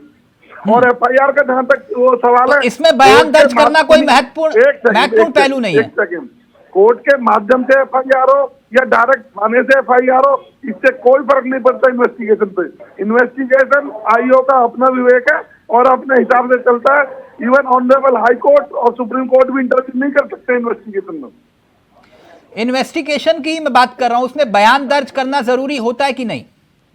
I: और FIR का जहां तक वो सवाल है,
G: इसमें बयान दर्ज करना कोई महत्वपूर्ण पहलू नहीं है।
I: एक सेकंड, कोर्ट के माध्यम से FIR हो या डायरेक्ट थाने से FIR हो, इससे कोई फर्क नहीं पड़ता इन्वेस्टिगेशन पे। इन्वेस्टिगेशन IO का अपना विवेक है और अपने हिसाब से चलता है। इवन ऑनरेबल हाई कोर्ट और सुप्रीम कोर्ट भी इंटरव्यू नहीं कर सकते इन्वेस्टिगेशन में।
G: इन्वेस्टिगेशन की मैं बात कर रहा हूं, उसमें बयान दर्ज करना जरूरी होता है कि नहीं?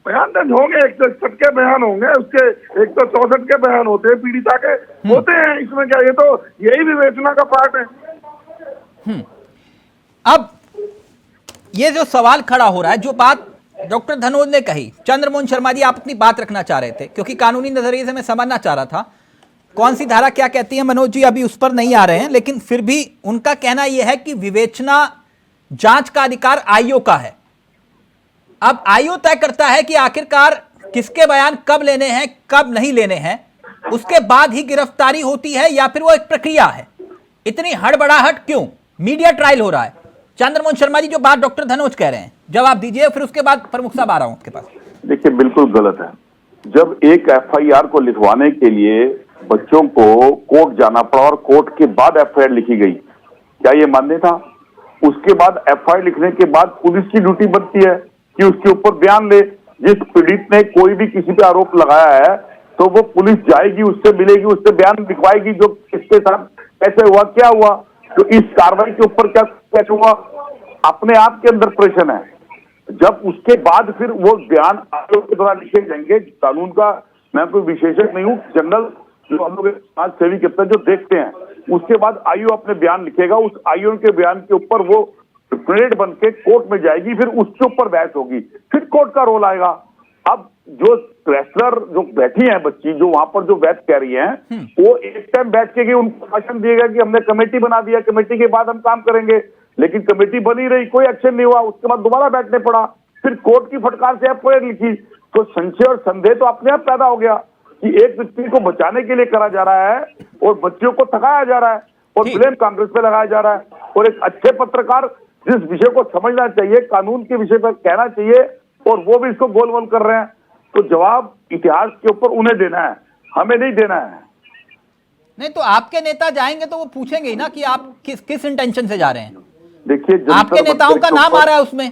I: बयान दर्ज होंगे, 161 के बयान होंगे, उसके 164 के बयान होते हैं, पीड़िता के होते हैं। इसमें क्या, ये तो यही विवेचना का पार्ट है।
G: अब ये जो सवाल खड़ा हो रहा है, जो बात डॉक्टर धनोज ने कही, चंद्रमोहन शर्मा जी आप अपनी बात रखना चाह रहे थे, क्योंकि कानूनी नजरिए से मैं समझना चाह रहा था कौन सी धारा क्या कहती है। मनोज जी अभी उस पर नहीं आ रहे हैं, लेकिन फिर भी उनका कहना यह है कि विवेचना जांच का अधिकार IO का है। अब IO तय करता है कि आखिरकार किसके बयान कब लेने हैं, कब नहीं लेने हैं, उसके बाद ही गिरफ्तारी होती है या फिर वो एक प्रक्रिया है। इतनी हड़बड़ाहट क्यों? मीडिया ट्रायल हो रहा है। चंद्रमोहन शर्मा जी जो बात डॉक्टर धनोज कह रहे हैं, जवाब दीजिए, फिर उसके बाद प्रमुख साहब आ रहा हूं आपके पास।
K: देखिए, बिल्कुल गलत है। जब एक FIR को लिखवाने के लिए बच्चों को कोर्ट जाना पड़ा और कोर्ट के बाद FIR लिखी गई, क्या ये मान्य था? उसके बाद FIR लिखने के बाद पुलिस की ड्यूटी बनती है कि उसके ऊपर बयान ले। जिस पीड़ित ने कोई भी किसी पे आरोप लगाया है तो वो पुलिस जाएगी, उससे मिलेगी, उससे बयान लिखवाएगी, जो किसके साथ कैसे हुआ, क्या हुआ, तो इस कार्रवाई के ऊपर क्या कैसे हुआ, अपने आप के अंदर प्रश्न है। जब उसके बाद फिर वो बयान आयोग के द्वारा लिखे जाएंगे। कानून का मैं कोई विशेषज्ञ नहीं हूँ, जनरल जो हम लोग समाज सेवी के जो देखते हैं, उसके बाद IO अपने बयान लिखेगा। उस IO के बयान के ऊपर वो प्रेड बन के कोर्ट में जाएगी, फिर उसके ऊपर बहस होगी, फिर कोर्ट का रोल आएगा। अब जो रेसलर जो बैठी हैं बच्ची, जो वहां पर जो बात कह रही हैं, वो एक टाइम बैठ के उनको भाषण दिएगा कि हमने कमेटी बना दिया, कमेटी के बाद हम काम करेंगे, लेकिन कमेटी बनी रही, कोई एक्शन नहीं हुआ। उसके बाद दोबारा बैठने पड़ा, फिर कोर्ट की फटकार से FIR लिखी, तो संशय और संदेह तो अपने आप पैदा हो गया कि एक व्यक्ति को बचाने के लिए करा जा रहा है और बच्चियों को थकाया जा रहा है और ब्लेम कांग्रेस पे लगाया जा रहा है। और एक अच्छे पत्रकार जिस विषय को समझना चाहिए, कानून के विषय पर कहना चाहिए, और वो भी इसको गोल मोल कर रहे हैं, तो जवाब इतिहास के ऊपर उन्हें देना है, हमें नहीं देना है।
G: नहीं तो आपके नेता जाएंगे तो वो पूछेंगे ही ना कि आप किस इंटेंशन से जा रहे हैं।
K: देखिए,
G: आपके नेताओं का नाम आ रहा है उसमें।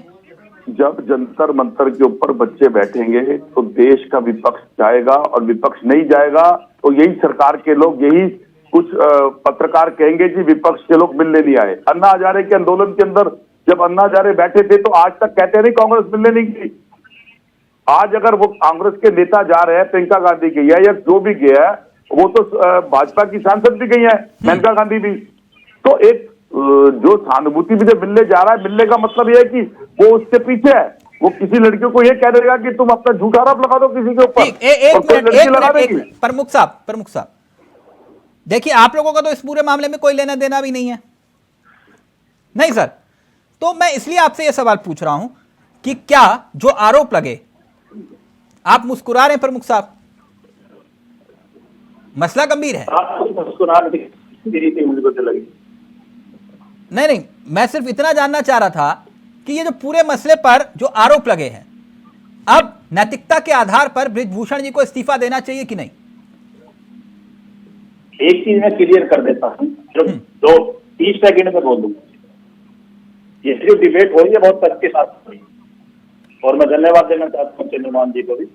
K: जब जंतर मंतर के ऊपर बच्चे बैठेंगे तो देश का विपक्ष जाएगा, और विपक्ष नहीं जाएगा तो यही सरकार के लोग, यही कुछ पत्रकार कहेंगे कि विपक्ष के लोग मिलने नहीं आए। अन्ना हजारे के आंदोलन के अंदर जब अन्ना हजारे बैठे थे तो आज तक कहते नहीं कांग्रेस मिलने नहीं गई। आज अगर वो कांग्रेस के नेता जा रहे हैं, प्रियंका गांधी गई है या जो भी गया है, वो तो भाजपा की सांसद भी गई है, मेनका गांधी भी। तो एक जो सहानुभूति भी मिलने जा रहा है, मिलने का मतलब यह है कि वो उसके पीछे है। वो किसी लड़कियों को ये कह देगा कि तुम अपना झूठा आरोप लगा दो किसी के ऊपर।
G: प्रमुख साहब देखिए, आप लोगों का तो इस पूरे मामले में कोई लेना देना भी नहीं है। नहीं सर, तो मैं इसलिए आपसे यह सवाल पूछ रहा हूं कि क्या जो आरोप लगे, आप मुस्कुरा रहे हैं प्रमुख साहब, मसला गंभीर है। नहीं, मैं सिर्फ इतना जानना चाह रहा था कि ये जो पूरे मसले पर जो आरोप लगे हैं, अब नैतिकता के आधार पर बृजभूषण जी को इस्तीफा देना चाहिए कि नहीं?
J: एक चीज मैं क्लियर कर देता हूँ, जो 30 सेकंड में बोल दूंगा। ये जो डिबेट हो रही है बहुत तर्क के साथ हो रही है, और मैं धन्यवाद देना चाहता हूँ चंद्रमान जी को भी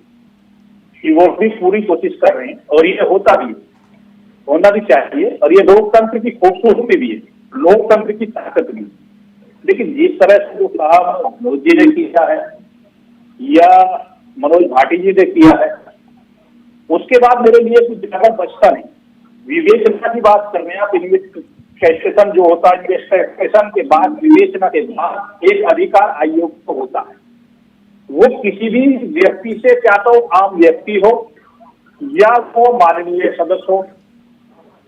J: कि वो भी पूरी कोशिश कर रहे हैं और ये होता भी है। होना भी चाहिए, और ये लोकतंत्र की खूबसूरती भी है, लोकतंत्र की ताकत भी है। लेकिन जिस तरह से जो काम मनोज जी ने किया है या मनोज भाटी जी ने किया है, उसके बाद मेरे लिए कुछ ज्यादा बचता नहीं। विवेचना की बात कर रहे हैं आप, इन्वेस्टिगेशन जो होता है, इन्वेस्टिगेशन के बाद, विवेचना के बाद एक अधिकार आयोग को होता है। वो किसी भी व्यक्ति से, क्या तो आम व्यक्ति हो या वो माननीय सदस्य हो,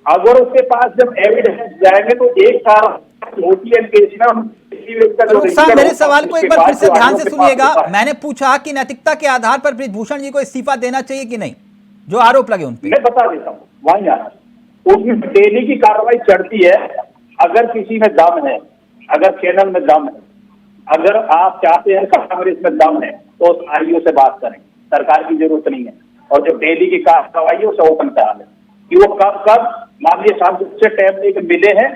J: अगर उसके पास जब एविडेंस जाएंगे तो एक कारण होती है केस में।
G: प्रमुख साहब, मेरे सवाल को एक बार फिर से ध्यान से सुनिएगा। मैंने पूछा कि नैतिकता के आधार पर बृजभूषण जी को इस्तीफा देना चाहिए कि नहीं, जो आरोप लगे उन पे।
J: मैं बता देता हूँ, वहीं आना उसमें डेली की कार्रवाई चढ़ती है। अगर किसी में दम है, अगर चैनल में दम है, अगर आप चाहते हैं कांग्रेस में दम है, तो उस आईओ से बात करें, सरकार की जरूरत नहीं है। और जो डेली की कार्रवाई है उसे ओपन करा लें कि वो कब माननीय सांसद से टाइम लेकर मिले हैं,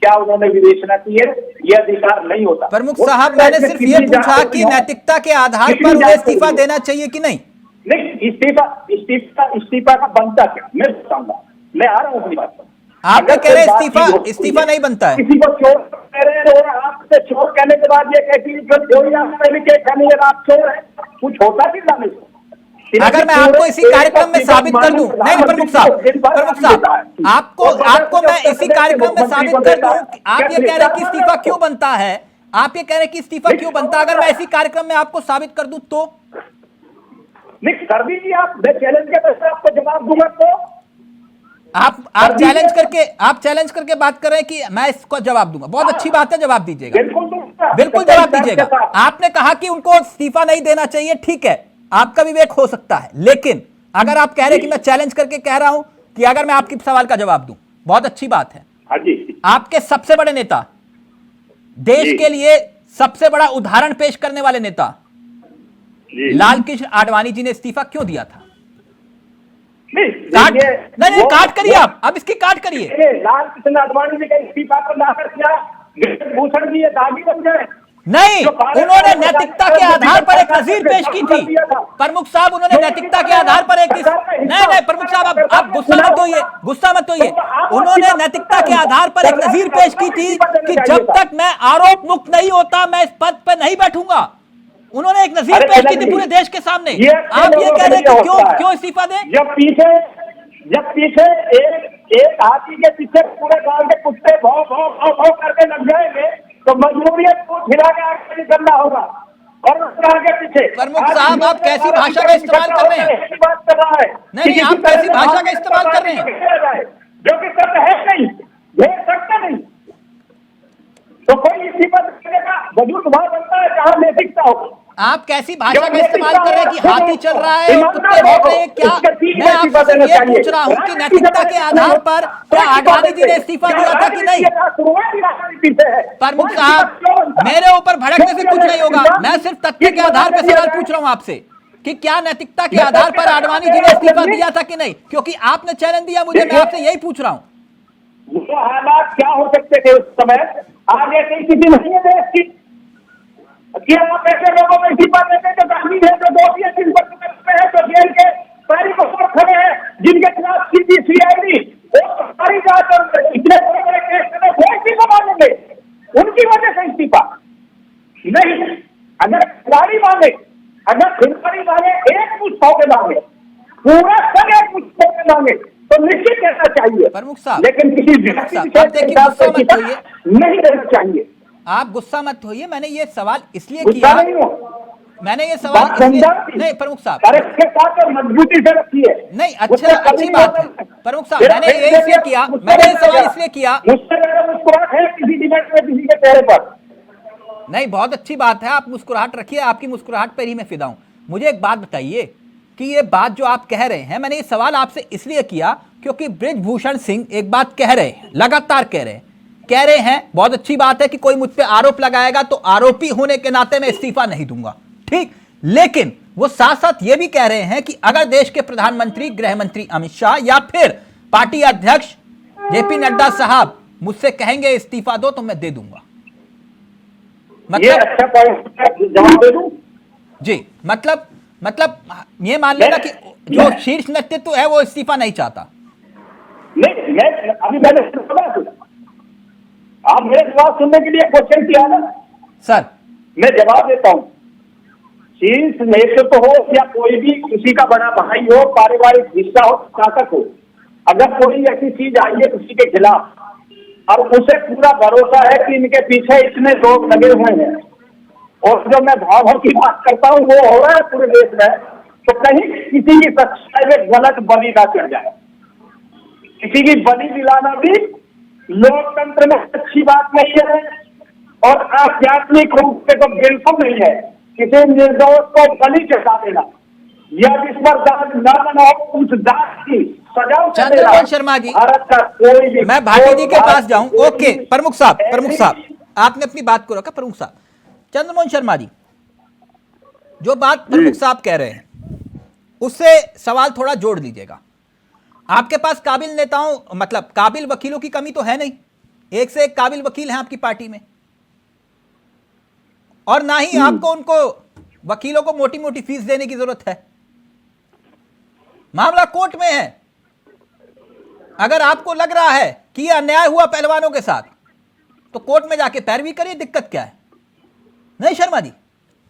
J: क्या उन्होंने विवेचना की है, यह अधिकार नहीं होता।
G: प्रमुख साहब, मैंने सिर्फ ये पूछा कि नैतिकता के आधार पर उन्हें इस्तीफा देना चाहिए कि नहीं।
J: नहीं, इस्तीफा का बनता क्या, मैं बताऊंगा, मैं आ रहा हूँ अपनी बात पर।
G: आप तो कह रहे हैं इस्तीफा नहीं बनता है।
J: किसी को चोर कह रहे हैं, और आपसे चोर कहने के बाद ये कहती है आप चोर है, कुछ होता कि ना।
G: अगर मैं आपको इसी कार्यक्रम में साबित कर दूं, नहीं प्रमुख साहब, आपको मैं इसी कार्यक्रम में साबित कर दूं, आप ये कह रहे हैं कि इस्तीफा क्यों बनता है, आप ये कह रहे हैं कि इस्तीफा क्यों बनता है, अगर मैं इसी कार्यक्रम में आपको साबित कर दूं तो
J: नहीं कर दीजिए आप, मैं चैलेंज के तौर पे आपको जवाब दूंगा। तो
G: आप चैलेंज करके बात कर रहे हैं कि मैं इसको जवाब दूंगा। बहुत अच्छी बात है, जवाब दीजिएगा, बिल्कुल जवाब दीजिएगा। आपने कहा कि उनको इस्तीफा नहीं देना चाहिए, ठीक है, आपका विवेक हो सकता है, लेकिन अगर आप कह रहे हैं कि मैं चैलेंज करके कह रहा हूं कि अगर मैं आपके सवाल का जवाब दूं, बहुत अच्छी बात है। आपके सबसे बड़े नेता, देश के लिए सबसे बड़ा उदाहरण पेश करने वाले नेता लाल कृष्ण आडवाणी जी ने इस्तीफा क्यों दिया था? नहीं, काट करिए आप, अब इसकी काट करिए।
J: लाल कृष्ण आडवाणी जी का इस्तीफा को लाकर क्या भूषण जी ये दागी बन गए?
G: नहीं, उन्होंने नैतिकता के आधार पर एक नजीर पेश की थी। प्रमुख साहब, उन्होंने नैतिकता के आधार पर एक नहीं प्रमुख साहब, आप गुस्सा मत होइए। उन्होंने नैतिकता के आधार पर एक नजीर पेश की थी कि जब तक मैं आरोप मुक्त नहीं होता मैं इस पद पर नहीं बैठूंगा। उन्होंने एक नजीर पेश की थी पूरे देश के सामने। आप ये कह रहे हैं कि क्यों इस्तीफा दें?
J: जब पीछे एक हाथी के पीछे पूरे गांव के कुत्ते भौं भौं भौं भौं करके लग जाएंगे तो मजबूरी है तो हिला के आगे करना होगा। और आगे पीछे
G: प्रमुख साहब, आप कैसी भाषा का इस्तेमाल कर रहे हैं?
J: बात कर रहा है
G: नहीं, आप कैसी भाषा का इस्तेमाल कर रहे हैं?
J: जो कि सत्य है नहीं, भेज सकते नहीं, तो कोई इस्तीफा देने का वजूद वहां बनता है जहां नैतिकता हो।
G: आप कैसी भाषा का इस्तेमाल कर रहे हैं कि हाथी चल रहा है और कुत्ते भौंक रहे हैं? क्या मैं आपसे ये पूछ रहा हूं कि नैतिकता के आधार पर क्या आडवाणी जी ने इस्तीफा दिया था कि नहीं? प्रमुख साहब, मेरे ऊपर भड़कने से कुछ नहीं होगा, मैं सिर्फ तथ्य के आधार पर सवाल पूछ रहा हूं आपसे कि क्या नैतिकता के आधार पर आडवाणी जी ने इस्तीफा दिया था कि नहीं, क्योंकि आपने चैलेंज दिया मुझे, मैं आपसे यही पूछ रहा हूँ।
J: वो हालात क्या हो सकते थे उस समय, आगे कहीं किसी नहीं है देश की, क्या आप ऐसे लोगों में इस्तीफा देते जो गांधी है, जो दोषी है, जिन पर है, जो जेल के सारी को खड़े हैं, जिनके खिलाफ सीबीआई सारी जांच और इतने बड़े बड़े केस में वो इस्तीफा मांगेंगे, उनकी वजह से इस्तीफा नहीं। अगर खिलाड़ी मांगे एक कुछ सौ के मांगे, पूरा सब एक कुछ सौ के मांगे तो निश्चित रहना चाहिए
G: प्रमुख साहब,
J: लेकिन किसी नहीं रहना चाहिए।
G: आप गुस्सा मत होइए, मैंने ये सवाल इसलिए किया, मैंने ये सवाल इसलिए नहीं प्रमुख साहब,
J: के साथ मजबूती से रखी है,
G: नहीं अच्छी बात है प्रमुख साहब, मैंने ये इसलिए किया, मैंने ये सवाल इसलिए किया,
J: मुस्कुराहट है किसी डिबेट में किसी के चेहरे पर,
G: नहीं बहुत अच्छी बात है, आप मुस्कुराहट रखिए, आपकी मुस्कुराहट पर ही मैं फिदा हूं। मुझे एक बात बताइए कि ये बात जो आप कह रहे हैं, मैंने ये सवाल आपसे इसलिए किया क्योंकि बृजभूषण सिंह एक बात कह रहे हैं, लगातार कह रहे हैं, बहुत अच्छी बात है कि कोई मुझ पे आरोप लगाएगा तो आरोपी होने के नाते मैं इस्तीफा नहीं दूंगा, ठीक, लेकिन वो साथ साथ ये भी कह रहे हैं कि अगर देश के प्रधानमंत्री गृह मंत्री अमित शाह या फिर पार्टी अध्यक्ष जेपी नड्डा साहब मुझसे कहेंगे इस्तीफा दो तो मैं दे दूंगा। मतलब
J: जवाब दे दूं
G: जी, मतलब ये मान लेना कि जो शीर्ष नेतृत्व है वो इस्तीफा नहीं चाहता।
J: नहीं, मैं अभी मैंने सुना कुछ, आप मेरे जवाब सुनने के लिए क्वेश्चन किया ना
G: सर,
J: मैं जवाब देता हूँ। शीर्ष नेतृत्व हो या कोई भी किसी का बड़ा भाई हो, पारिवारिक हिस्सा हो, शासक हो, अगर कोई ऐसी चीज आई है किसी के खिलाफ और उसे पूरा भरोसा है कि इनके पीछे इतने लोग लगे हुए हैं, और जो मैं भावों की बात करता हूँ वो हो रहा है पूरे देश में, तो कहीं किसी की सच्चाई में गलत बलि ना चढ़ जाए। किसी की बलि दिलाना भी लोकतंत्र में अच्छी बात नहीं है, और आध्यात्मिक रूप से तो बिल्कुल नहीं है किसी निर्दोष को बलि चढ़ा देना, या जिस पर दान न बनाओ उस दान की सजा।
G: चंद्रमोहन शर्मा जी,
J: भारत का कोई भी,
G: मैं भाटी जी के पास जाऊं। ओके प्रमुख साहब आपने अपनी बात को रखा। प्रमुख साहब, चंद्रमोहन शर्मा जी, जो बात प्रमुख साहब कह रहे हैं उससे सवाल थोड़ा जोड़ लीजिएगा। आपके पास काबिल नेताओं, मतलब काबिल वकीलों की कमी तो है नहीं, एक से एक काबिल वकील हैं आपकी पार्टी में, और ना ही आपको उनको वकीलों को मोटी मोटी फीस देने की जरूरत है। मामला कोर्ट में है। अगर आपको लग रहा है कि यह अन्याय हुआ पहलवानों के साथ, तो कोर्ट में जाके पैरवी करिए, दिक्कत क्या है? नहीं शर्मा जी?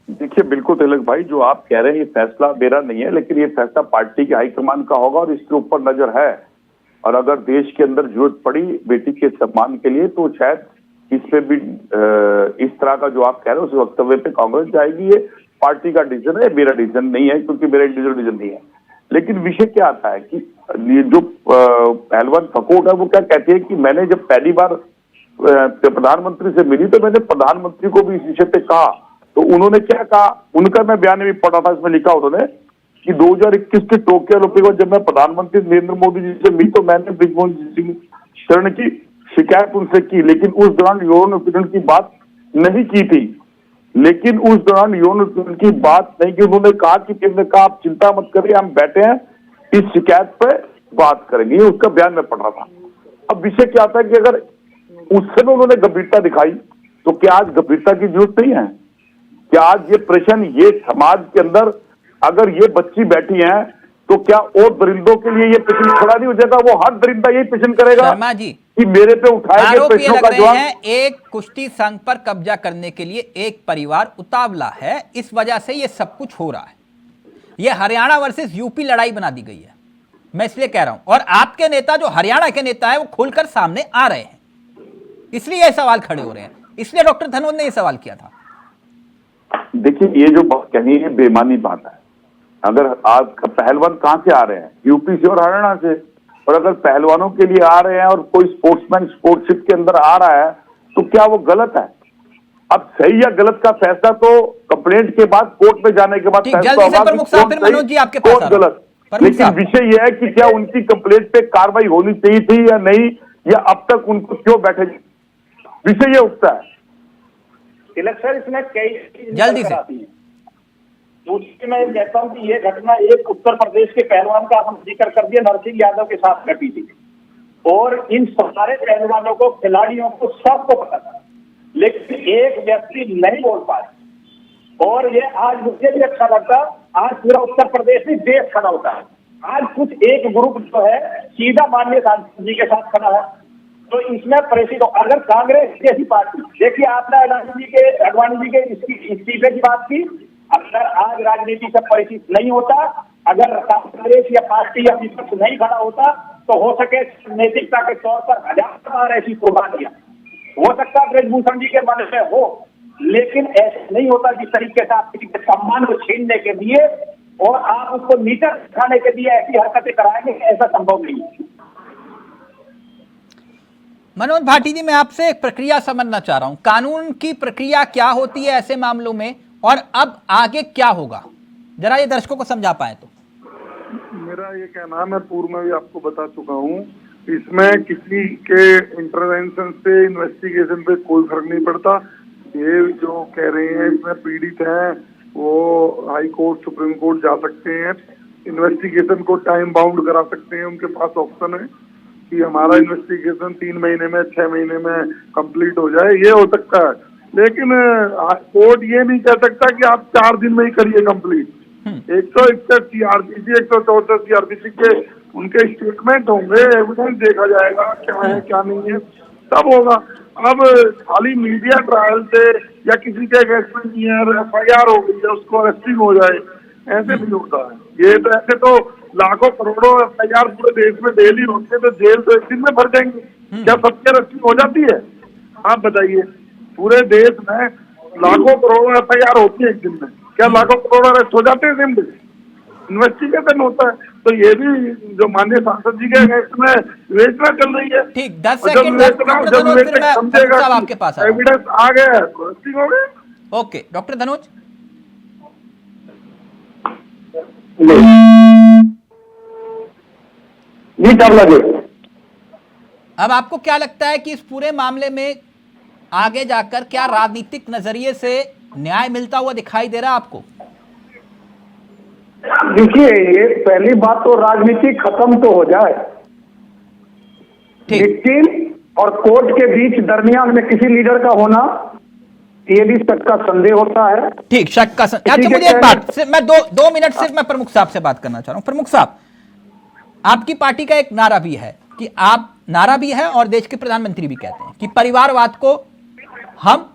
K: देखिए बिल्कुल तिलक भाई, जो आप कह रहे हैं ये फैसला मेरा नहीं है, लेकिन ये फैसला पार्टी के हाईकमान का होगा और इसके ऊपर नजर है। और अगर देश के अंदर जरूरत पड़ी बेटी के सम्मान के लिए तो शायद इस पे भी इस तरह का जो आप कह रहे हैं उस वक्तव्य पे कांग्रेस जाएगी। ये पार्टी का डिसीजन है, मेरा डिसीजन नहीं है, क्योंकि मेरा इंडिविजुअल डिसीजन नहीं है। लेकिन विषय क्या आता है कि ये जो पहलवान फकोट है वो क्या कहती है कि मैंने जब पहली बार प्रधानमंत्री से मिली तो मैंने प्रधानमंत्री को भी इस विषय पे कहा, तो उन्होंने क्या कहा, उनका मैं बयान भी पढ़ा था, इसमें लिखा उन्होंने कि 2021 के टोक्यो ओलंपिक में जब मैं प्रधानमंत्री नरेंद्र मोदी जी से मिली तो मैंने बृजमोहन सिंह शरण की शिकायत उनसे की, लेकिन उस दौरान यौन उत्पीड़न की बात नहीं की थी। लेकिन उस दौरान यौन उत्पीड़न की बात नहीं की, उन्होंने कहा कि आप चिंता मत करिए, हम बैठे हैं, इस शिकायत पे बात करेंगे। ये उसका बयान मैं पढ़ रहा था। अब विषय क्या आता है कि अगर उस समय उन्होंने गंभीरता दिखाई तो क्या आज गंभीरता की जरूरत नहीं है? क्या आज ये प्रश्न ये समाज के अंदर अगर ये बच्ची बैठी है तो क्या और दरिंदों के लिए ये प्रश्न खड़ा नहीं हो जाएगा? वो हर दरिंदा यही प्रश्न करेगा
G: शर्मा जी
K: कि मेरे पे उठाए गए प्रश्नों का जवाब।
G: एक कुश्ती संघ पर कब्जा करने के लिए एक परिवार उतावला है, इस वजह से ये सब कुछ हो रहा है। ये हरियाणा वर्सेस यूपी लड़ाई बना दी गई है, मैं इसलिए कह रहा हूं। और आपके नेता जो हरियाणा के नेता है वो खुलकर सामने आ रहे हैं, इसलिए ये सवाल खड़े हो रहे हैं। इसलिए डॉक्टर धनोद ने यह सवाल किया था।
K: देखिए ये जो बात कहनी है बेमानी बात है। अगर आप पहलवान कहां से आ रहे हैं? यूपी से और हरियाणा से। और अगर पहलवानों के लिए आ रहे हैं और कोई स्पोर्ट्समैन स्पोर्ट्सशिप के अंदर आ रहा है तो क्या वो गलत है? अब सही या गलत का फैसला तो कंप्लेंट के बाद कोर्ट में जाने के बाद फैसला होगा।
G: प्रमुख साहब, फिर मनोज जी आपके पास
K: गलत, लेकिन विषय यह है कि क्या उनकी कंप्लेंट पे कार्रवाई होनी चाहिए थी या नहीं, या अब तक उनको क्यों बैठे, विषय यह उठता है।
J: तिलक सर, इसमें कई
G: जल्दी से
J: दूसरी मैं कहता हूँ कि ये घटना एक उत्तर प्रदेश के पहलवान का हम जिक्र कर दिया, नरसिंह यादव के साथ घटी थी, और इन सारे पहलवानों को, खिलाड़ियों को, सबको पता था, लेकिन एक व्यक्ति नहीं बोल पाया। और ये आज मुझे भी अच्छा लगता, आज पूरा उत्तर प्रदेश में देश खड़ा होता है। आज कुछ एक ग्रुप जो है सीधा माननीय सांसद जी के साथ खड़ा है, तो इसमें प्रेसिडेंट, अगर कांग्रेस जैसी पार्टी, देखिए आपने अडवाणी जी के इस्तीफे की बात की, अगर आज राजनीति से परिचित नहीं होता, अगर कांग्रेस या पार्टी या विपक्ष नहीं खड़ा होता, तो हो सके नैतिकता के तौर पर 1000 बार ऐसी कुर्बानियां हो सकता ब्रजभूषण जी के मन में हो, लेकिन ऐसे नहीं होता जिस तरीके से आप किसी के सम्मान को छीनने के लिए और आप उसको नीचा दिखाने के लिए ऐसी हरकतें कराएंगे, ऐसा संभव नहीं है।
G: मनोज भाटी जी, मैं आपसे एक प्रक्रिया समझना चाह रहा हूं। कानून की प्रक्रिया क्या होती है ऐसे मामलों में, और अब आगे क्या होगा, जरा ये दर्शकों को समझा पाए तो।
I: मेरा ये कहना है, मैं पूर्व में भी आपको बता चुका हूँ, इसमें किसी के इंटरवेंशन से इन्वेस्टिगेशन पे कोई फर्क नहीं पड़ता। ये जो कह रहे हैं इसमें पीड़ित हैं वो हाई कोर्ट, सुप्रीम कोर्ट जा सकते हैं, इन्वेस्टिगेशन को टाइम बाउंड करा सकते हैं। उनके पास ऑप्शन है कि हमारा इन्वेस्टिगेशन 3 महीने में, 6 महीने में कंप्लीट हो जाए, ये हो सकता है। लेकिन कोर्ट ये नहीं कह सकता कि आप 4 दिन में ही करिए कंप्लीट। 161 CRPC, 164 CRPC के उनके स्टेटमेंट होंगे, एविडेंस देखा जाएगा क्या है क्या नहीं है, तब होगा। अब खाली मीडिया ट्रायल से या किसी के अगेंस्ट में FIR हो गई है उसको अरेस्टिंग हो जाए, ऐसे नहीं होता है। ये तो ऐसे तो लाखों करोड़ों FIR पूरे देश में डेली होते हैं, तो जेल तो एक दिन में भर जाएंगे। क्या सबकी अरेस्टिंग हो जाती है? आप बताइए, पूरे देश में लाखों करोड़ों FIR होती है एक दिन में, क्या लाखों करोड़ अरेस्ट हो जाते हैं दिन में? इन्वेस्टिगेशन होता है। तो ये भी जो माननीय सांसद जी के अगेंस्ट में विवेचना चल रही है।
G: ठीक, 10 सेकंड साहब आपके पास
I: एविडेंस आ गया है तो अरेस्टिंग हो गए।
G: Okay, doctor Dhanoj.
C: जी सब लगे।
G: अब आपको क्या लगता है कि इस पूरे मामले में आगे जाकर क्या राजनीतिक नजरिए से न्याय मिलता हुआ दिखाई दे रहा है आपको?
C: देखिए, ये पहली बात तो राजनीति खत्म तो हो जाए, विक्टिम और कोर्ट के बीच दरमियान में किसी लीडर का होना, ये भी शक का संदेह होता है।
G: ठीक, शक का अच्छा, मुझे एक बात सिर्फ मैं दो मिनट सिर्फ मैं प्रमुख साहब से बात करना चाह रहा हूं। प्रमुख साहब, आपकी पार्टी का एक नारा भी है कि आप नारा भी है और देश के प्रधानमंत्री भी कहते हैं कि परिवारवाद को हम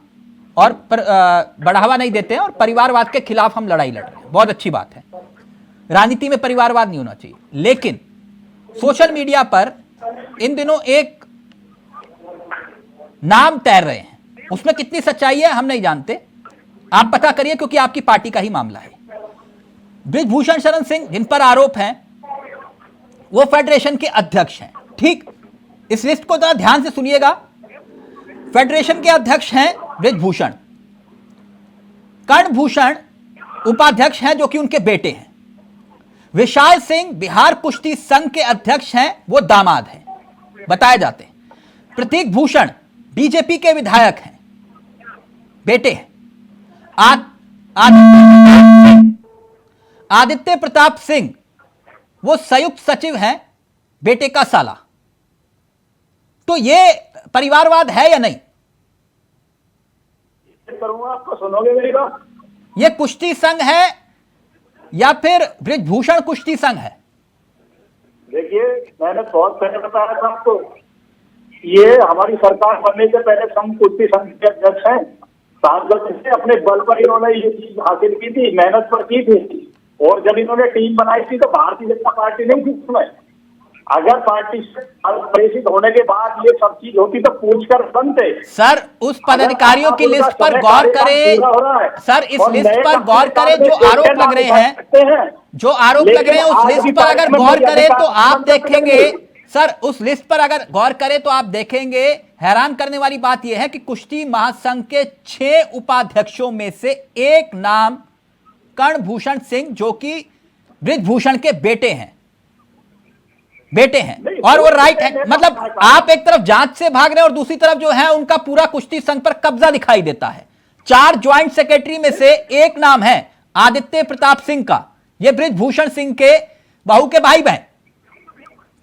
G: और बढ़ावा नहीं देते हैं और परिवारवाद के खिलाफ हम लड़ाई लड़ रहे हैं। बहुत अच्छी बात है, राजनीति में परिवारवाद नहीं होना चाहिए। लेकिन सोशल मीडिया पर इन दिनों एक नाम तैर रहे हैं, उसमें कितनी सच्चाई है हम नहीं जानते, आप पता करिए क्योंकि आपकी पार्टी का ही मामला है। बृजभूषण शरण सिंह जिन पर आरोप हैं वो फेडरेशन के अध्यक्ष हैं। ठीक, इस लिस्ट को जरा ध्यान से सुनिएगा। फेडरेशन के अध्यक्ष हैं बृजभूषण, कर्णभूषण उपाध्यक्ष हैं जो कि उनके बेटे हैं, विशाल सिंह बिहार कुश्ती संघ के अध्यक्ष हैं, वो दामाद हैं बताए जाते हैं, प्रतीक भूषण बीजेपी के विधायक हैं, बेटे हैं, आदित्य प्रताप सिंह वो संयुक्त सचिव हैं, बेटे का साला। तो ये परिवारवाद है या नहीं?
J: करूंगा, आपको सुनोगे मेरी बात?
G: ये कुश्ती संघ है या फिर बृजभूषण कुश्ती संघ है?
J: देखिए, मैंने बहुत पहले बताया था आपको, ये हमारी सरकार बनने से पहले संघ कुश्ती संघ के अध्यक्ष हैं। सांसद से अपने बल पर इन्होंने ये चीज हासिल की थी, मेहनत पर की थी। और जब इन्होंने टीम बनाई थी तो भारतीय जनता पार्टी नहीं थी उसमें। अगर पार्टी से प्रेषित होने के बाद ये सब चीज होती तो पूछकर बनते।
G: सर, उस पदाधिकारियों की लिस्ट पर गौर करें, सर इस लिस्ट पर गौर करें जो आरोप लग रहे हैं, जो आरोप लग रहे हैं उस लिस्ट पर अगर गौर करें तो आप देखेंगे, सर उस लिस्ट पर अगर गौर करें तो आप देखेंगे, हैरान करने वाली बात यह है कि कुश्ती महासंघ के 6 उपाध्यक्षों में से एक नाम कर्णभूषण सिंह जो कि बृजभूषण के बेटे हैं और वो राइट है। मतलब आप एक तरफ जांच से भाग रहे हैं और दूसरी तरफ जो है उनका पूरा कुश्ती संघ पर कब्जा दिखाई देता है। 4 ज्वाइंट सेक्रेटरी में से एक नाम है आदित्य प्रताप सिंह का, ये बृजभूषण सिंह के बहू के भाई बहन।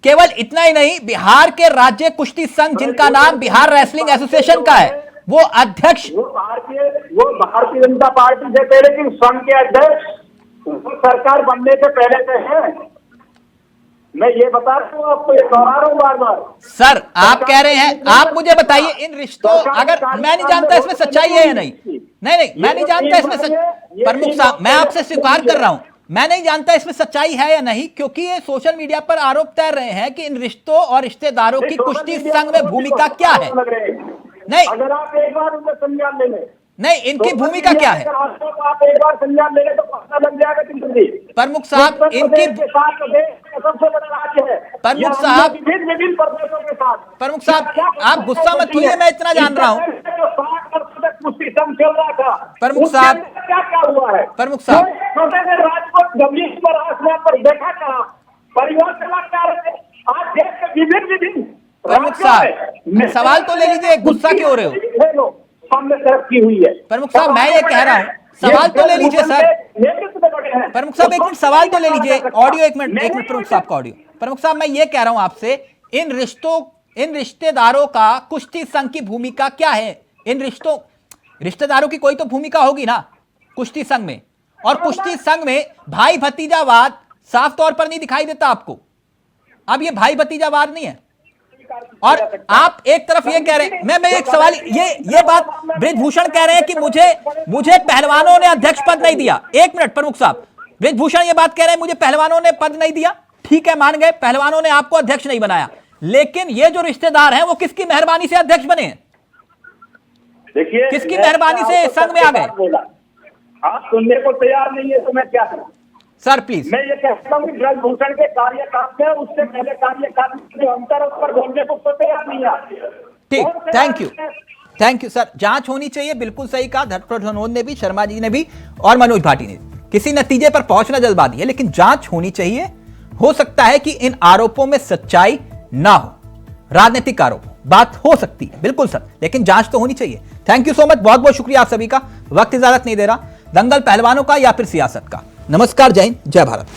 G: केवल इतना ही नहीं, बिहार के राज्य कुश्ती संघ जिनका नाम बिहार रेसलिंग एसोसिएशन का है, वो अध्यक्ष
J: वो भारतीय जनता पार्टी से पहले की संघ के अध्यक्ष सरकार बनने से पहले से है। मैं ये बता रहा हूँ आपको, ये दोहरा रहा हूँ बार बार।
G: सर आप कह रहे हैं, आप मुझे बताइए इन रिश्तों, अगर मैं नहीं जानता इसमें सच्चाई है या नहीं, नहीं मैं नहीं जानता इसमें प्रमुख साहब, मैं आपसे स्वीकार कर रहा हूं, मैं नहीं जानता इसमें सच्चाई है या नहीं, क्योंकि ये सोशल मीडिया पर आरोप तैर रहे हैं कि इन रिश्तों और रिश्तेदारों की कुश्ती संघ में भूमिका क्या है। नहीं,
J: अगर आप एक बार उनका संज्ञान ले लें,
G: नहीं इनकी भूमिका क्या है?
J: आप एक बार संज्ञान ले लें तो पता लग जाएगा कि
G: प्रमुख साहब इनकी
J: सबसे बड़ा राज्य है।
G: प्रमुख साहब,
J: विभिन्न प्रदेशों के साथ।
G: प्रमुख साहब आप गुस्सा मत होइए, मैं इतना जान रहा हूँ।
J: कुश्ती संघ चल रहा था,
G: प्रमुख साहब
J: क्या क्या हुआ है?
G: प्रमुख साहब,
J: राजकोट जमीन पर आसमान पर देखा था, परिवार चला क्या रहे, आज देश के विभिन्न
G: प्रमुख साहब सवाल तो ले लीजिए, गुस्सा क्यों हो रहे हो?
J: सामने तरक्की हुई है।
G: प्रमुख साहब मैं ये कह रहा हूँ, सवाल तो ले लीजिए सर। प्रमुख साहब एक मिनट सवाल तो ले लीजिए, ऑडियो एक मिनट प्रमुख साहब का ऑडियो। प्रमुख साहब मैं ये कह रहा हूं आपसे, इन रिश्तेदारों का कुश्ती संघ की भूमिका क्या है? इन रिश्तेदारों की कोई तो भूमिका होगी ना कुश्ती संघ में, और कुश्ती संघ में भाई भतीजावाद साफ तौर पर नहीं दिखाई देता आपको? अब ये भाई भतीजावाद नहीं है। और आप एक तरफ ये कह रहे हैं, मैं एक सवाल, ये बात बृजभूषण कह रहे हैं कि मुझे पहलवानों ने अध्यक्ष पद नहीं दिया। एक मिनट प्रमुख साहब, बृजभूषण ये बात कह रहे हैं मुझे पहलवानों ने पद नहीं दिया। ठीक है, मान गए पहलवानों ने आपको अध्यक्ष नहीं बनाया, लेकिन ये जो रिश्तेदार हैं वो किसकी मेहरबानी से अध्यक्ष बने?
J: देखिए,
G: किसकी मेहरबानी से संघ में आ गए?
J: आप सुनने को तैयार नहीं है तो मैं क्या करूं?
G: Sir please.
J: मैं ये कहता हूं कि बृजभूषण के कार्यकाल से उससे पहले कार्यकाल में जो अंतर है उस पर बोलने को तो तैयार नहीं है।
G: ठीक, थैंक यू सर। जांच होनी चाहिए, बिल्कुल सही कहा धर्मप्रधान ने भी, शर्मा जी ने भी और मनोज भाटी ने। किसी नतीजे पर पहुंचना जल्दबाजी है, लेकिन जांच होनी चाहिए। हो सकता है कि इन आरोपों में सच्चाई ना हो, राजनीतिक आरोप, बात हो सकती है बिल्कुल सर, लेकिन जांच तो होनी चाहिए। थैंक यू सो मच, बहुत बहुत शुक्रिया आप सभी का। वक्त इजाजत नहीं दे रहा, दंगल पहलवानों का या फिर सियासत का। नमस्कार, जय हिंद, जय भारत।